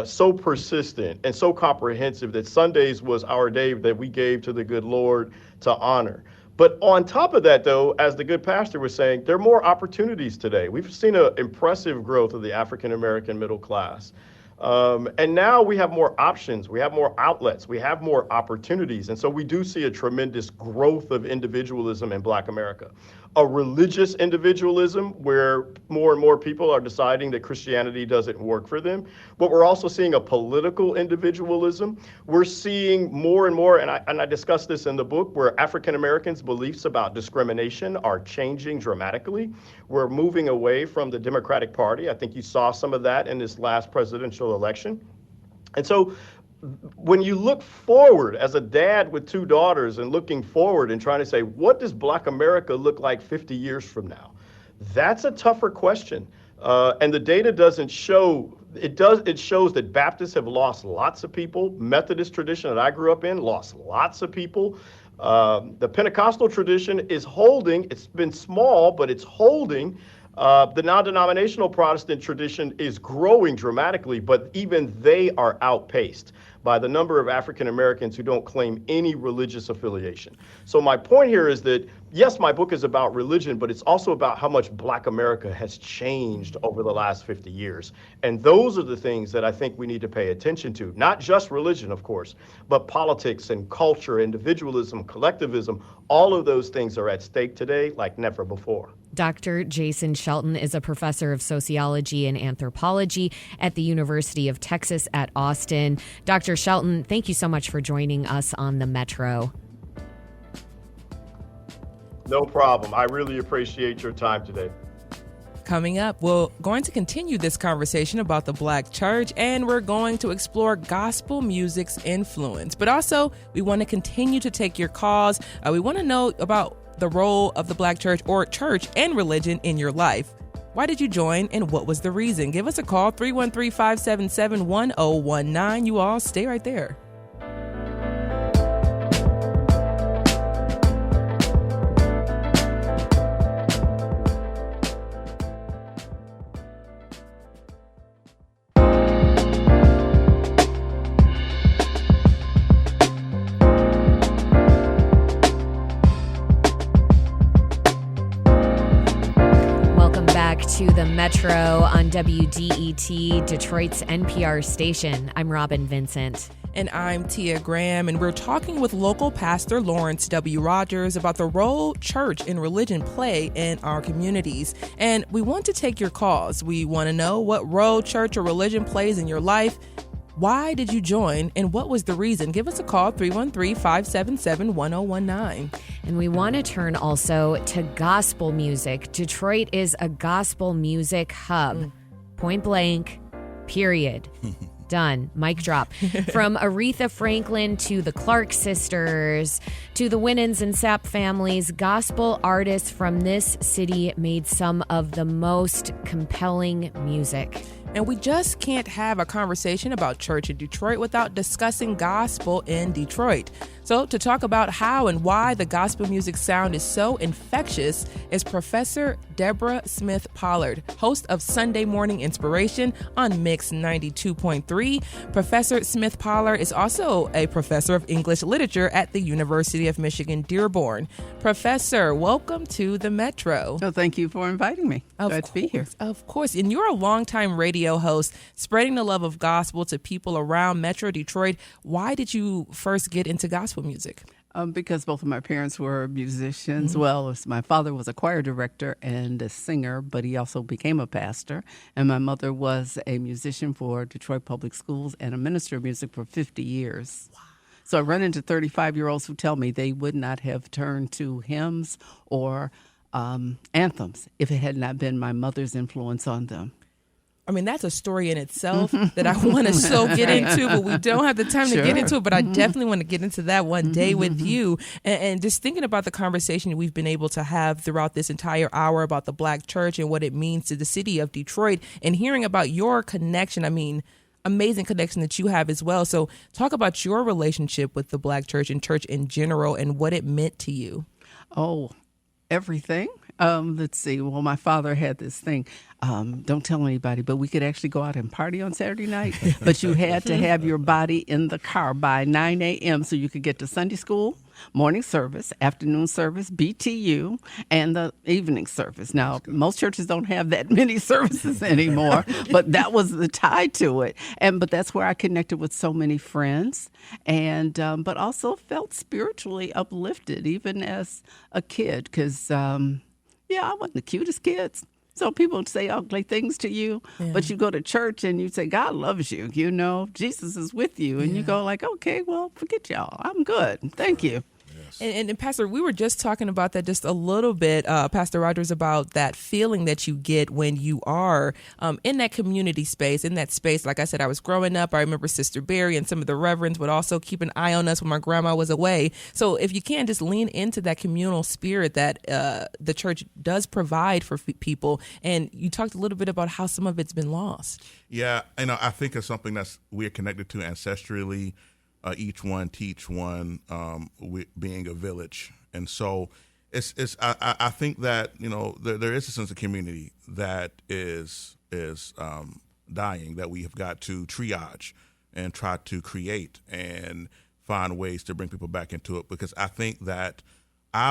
so persistent and so comprehensive that Sundays was our day that we gave to the good Lord to honor. But on top of that, though, as the good pastor was saying, there are more opportunities today. We've seen an impressive growth of the African-American middle class. And now we have more options, we have more outlets, we have more opportunities. And so we do see a tremendous growth of individualism in Black America. A religious individualism where more and more people are deciding that Christianity doesn't work for them. But we're also seeing a political individualism. We're seeing more and more, and I discussed this in the book, where African Americans' beliefs about discrimination are changing dramatically. We're moving away from the Democratic Party. I think you saw some of that in this last presidential election. And so when you look forward as a dad with two daughters and looking forward and trying to say, what does Black America look like 50 years from now? That's a tougher question. And the data doesn't show, it shows that Baptists have lost lots of people. Methodist tradition that I grew up in lost lots of people. The Pentecostal tradition is holding, it's been small, but it's holding. The non-denominational Protestant tradition is growing dramatically, but even they are outpaced by the number of African Americans who don't claim any religious affiliation. So my point here is that, yes, my book is about religion, but it's also about how much Black America has changed over the last 50 years. And those are the things that I think we need to pay attention to. Not just religion, of course, but politics and culture, individualism, collectivism, all of those things are at stake today like never before. Dr. Jason Shelton is a professor of sociology and anthropology at the University of Texas at Austin. Dr. Shelton, thank you so much for joining us on the Metro. No problem. I really appreciate your time today. Coming up, we're going to continue this conversation about the Black church, and we're going to explore gospel music's influence. But also, we want to continue to take your calls. We want to know about the role of the Black church or church and religion in your life. Why did you join, and what was the reason? Give us a call, 313-577-1019. You all stay right there. To the Metro on WDET, Detroit's NPR station. I'm Robin Vincent. And I'm Tia Graham, and we're talking with local pastor Lawrence W. Rodgers about the role church and religion play in our communities. And we want to take your calls. We want to know what role church or religion plays in your life. Why did you join, and what was the reason? Give us a call, 313-577-1019. And we want to turn also to gospel music. Detroit is a gospel music hub. Point blank, period. Done. Mic drop. From Aretha Franklin to the Clark sisters to the Winans and Sapp families, gospel artists from this city made some of the most compelling music. And we just can't have a conversation about church in Detroit without discussing gospel in Detroit. So to talk about how and why the gospel music sound is so infectious is Professor Deborah Smith Pollard, host of Sunday Morning Inspiration on Mix 92.3. Professor Smith Pollard is also a professor of English literature at the University of Michigan-Dearborn. Professor, welcome to the Metro. Oh, thank you for inviting me. Glad to be here. Of course. And you're a longtime radio host, spreading the love of gospel to people around Metro Detroit. Why did you first get into gospel music? Because both of my parents were musicians. Well, my father was a choir director and a singer, but he also became a pastor. And my mother was a musician for Detroit Public Schools and a minister of music for 50 years. Wow. So I run into 35-year-olds who tell me they would not have turned to hymns or anthems if it had not been my mother's influence on them. I mean, that's a story in itself that I want to so get into, but we don't have the time to get into it. But I definitely want to get into that one day with you. And just thinking about the conversation we've been able to have throughout this entire hour about the Black church and what it means to the city of Detroit, and hearing about your connection, I mean, amazing connection that you have as well. So talk about your relationship with the Black church and church in general and what it meant to you. Oh, everything. Let's see. Well, my father had this thing. Don't tell anybody, but we could actually go out and party on Saturday night. But you had to have your body in the car by 9 a.m. so you could get to Sunday school, morning service, afternoon service, BTU, and the evening service. Now, most churches don't have that many services anymore, but that was the tie to it. But that's where I connected with so many friends, and but also felt spiritually uplifted even as a kid, because I wasn't the cutest kids. So people would say ugly things to you, but you go to church and you say, God loves you, Jesus is with you. And you go like, okay, well, forget y'all. I'm good. Thank you. And Pastor, we were just talking about that just a little bit, Pastor Rodgers, about that feeling that you get when you are in that community space, in that space. Like I said, I was growing up. I remember Sister Barry and some of the reverends would also keep an eye on us when my grandma was away. So if you can just lean into that communal spirit that the church does provide for people. And you talked a little bit about how some of it's been lost. Yeah, I think it's something that's we're connected to ancestrally. Each one teach one, being a village, and so I think that there is a sense of community that is dying, that we have got to triage and try to create and find ways to bring people back into it, because I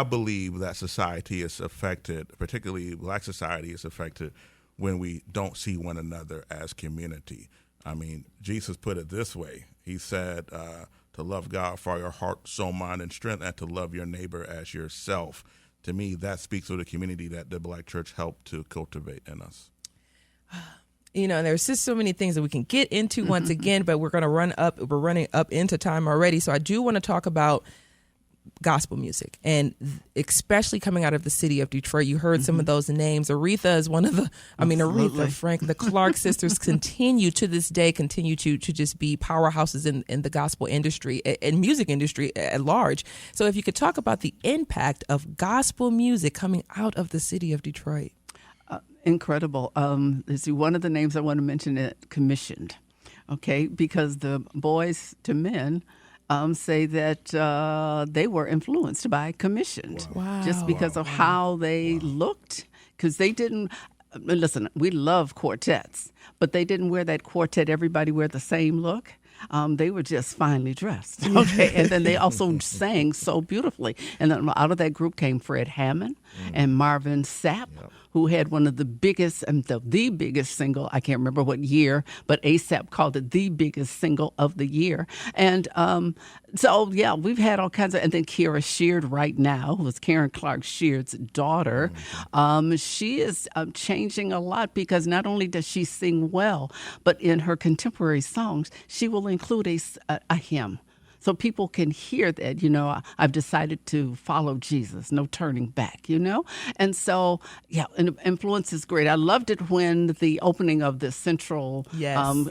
believe that society is affected, particularly Black society is affected when we don't see one another as community. I mean, Jesus put it this way. He said to love God for your heart, soul, mind, and strength, and to love your neighbor as yourself. To me, that speaks to the community that the Black church helped to cultivate in us. There's just so many things that we can get into once again, but we're running up into time already. So I do want to talk about gospel music, and especially coming out of the city of Detroit. You heard some of those names. Aretha is one of the, Aretha, Frank, the Clark sisters continue to this day, to just be powerhouses in the gospel industry and music industry at large. So if you could talk about the impact of gospel music coming out of the city of Detroit. Incredible. Let's see, one of the names I want to mention is commissioned, okay, because the Boys to Men say that they were influenced by commissioned, just because of how they looked, because they didn't. Listen, we love quartets, but they didn't wear that quartet. Everybody wear the same look. They were just finely dressed, okay, and then they also sang so beautifully. And then out of that group came Fred Hammond and Marvin Sapp, who had one of the biggest, the biggest single, I can't remember what year, but ASAP called it the biggest single of the year. And we've had all kinds of, and then Kira Sheard right now, who was Karen Clark Sheard's daughter. She is changing a lot, because not only does she sing well, but in her contemporary songs, she will include a hymn. So people can hear that, I've decided to follow Jesus, no turning back, And so, and influence is great. I loved it when the opening of the Central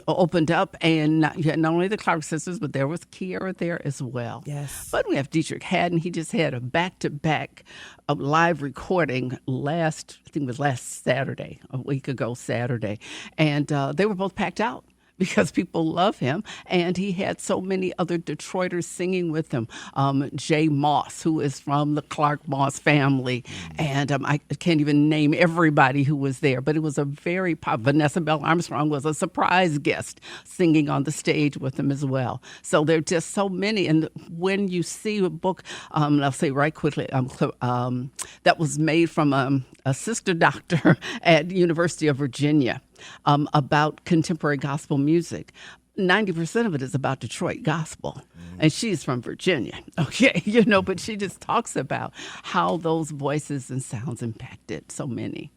opened up, and not only the Clark sisters, but there was Kiara there as well. Yes. But we have Dietrich Haddon. He just had a back-to-back live recording last Saturday, a week ago Saturday. And they were both packed out, because people love him, and he had so many other Detroiters singing with him. Jay Moss, who is from the Clark Moss family, and I can't even name everybody who was there, but it was a very Vanessa Bell Armstrong was a surprise guest singing on the stage with him as well. So there are just so many, and when you see a book, I'll say right quickly, that was made from a sister doctor at University of Virginia, about contemporary gospel music. 90% of it is about Detroit gospel. And she's from Virginia, okay, but she just talks about how those voices and sounds impacted so many.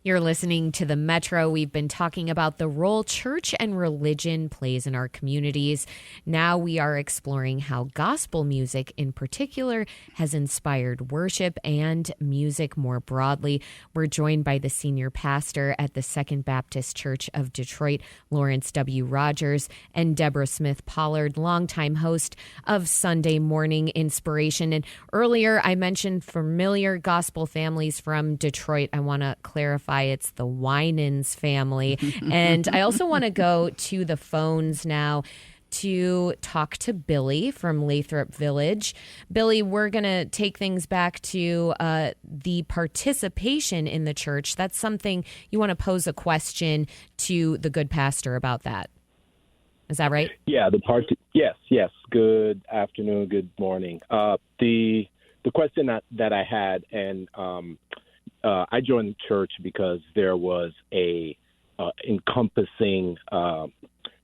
You're listening to The Metro. We've been talking about the role church and religion plays in our communities. Now we are exploring how gospel music in particular has inspired worship and music more broadly. We're joined by the senior pastor at the Second Baptist Church of Detroit, Lawrence W. Rodgers, and Deborah Smith Pollard, longtime host of Sunday Morning Inspiration. And earlier I mentioned familiar gospel families from Detroit. I want to clarify it's the Winans family. And I also want to go to the phones now. to talk to Billy from Lathrop Village. Billy, we're going to take things back to the participation in the church. That's something you want to pose a question to the good pastor about that. Is that right? Yeah, yes. Good afternoon, good morning. The question that I had, and I joined the church because there was a encompassing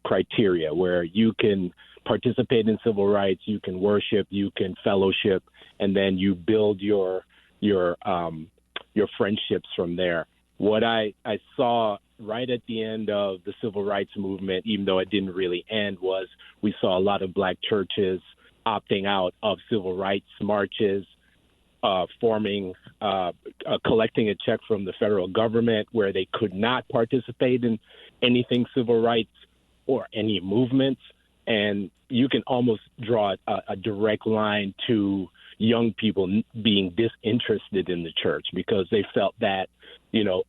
criteria where you can participate in civil rights, you can worship, you can fellowship, and then you build your friendships from there. What I saw right at the end of the civil rights movement, even though it didn't really end, was we saw a lot of black churches opting out of civil rights marches, collecting a check from the federal government where they could not participate in anything civil rights or any movements. And you can almost draw a direct line to young people being disinterested in the church because they felt that,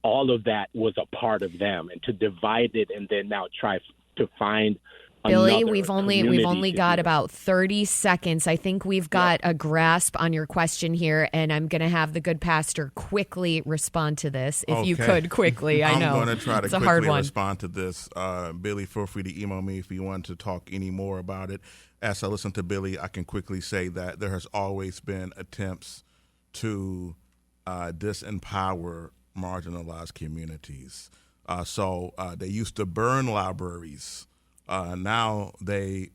all of that was a part of them, and to divide it and then now try to find Billy, we've only got about 30 seconds. I think we've got a grasp on your question here, and I'm going to have the good pastor quickly respond to this. If you could quickly, I know. I'm going to try to it's quickly respond to this. Billy, feel free to email me if you want to talk any more about it. As I listen to Billy, I can quickly say that there has always been attempts to disempower marginalized communities. So they used to burn libraries. Now they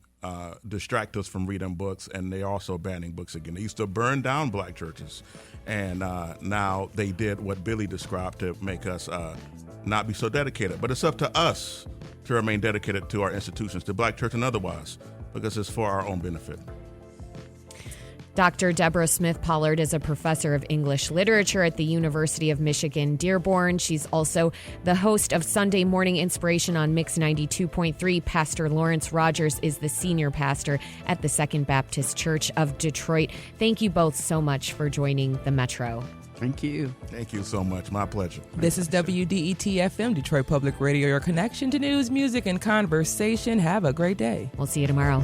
distract us from reading books, and they're also banning books again. They used to burn down black churches, and now they did what Billy described to make us not be so dedicated. But it's up to us to remain dedicated to our institutions, to black church and otherwise, because it's for our own benefit. Dr. Deborah Smith Pollard is a professor of English literature at the University of Michigan-Dearborn. She's also the host of Sunday Morning Inspiration on Mix 92.3. Pastor Lawrence Rodgers is the senior pastor at the Second Baptist Church of Detroit. Thank you both so much for joining the Metro. Thank you. Thank you so much. My pleasure. This is WDET-FM, Detroit Public Radio, your connection to news, music, and conversation. Have a great day. We'll see you tomorrow.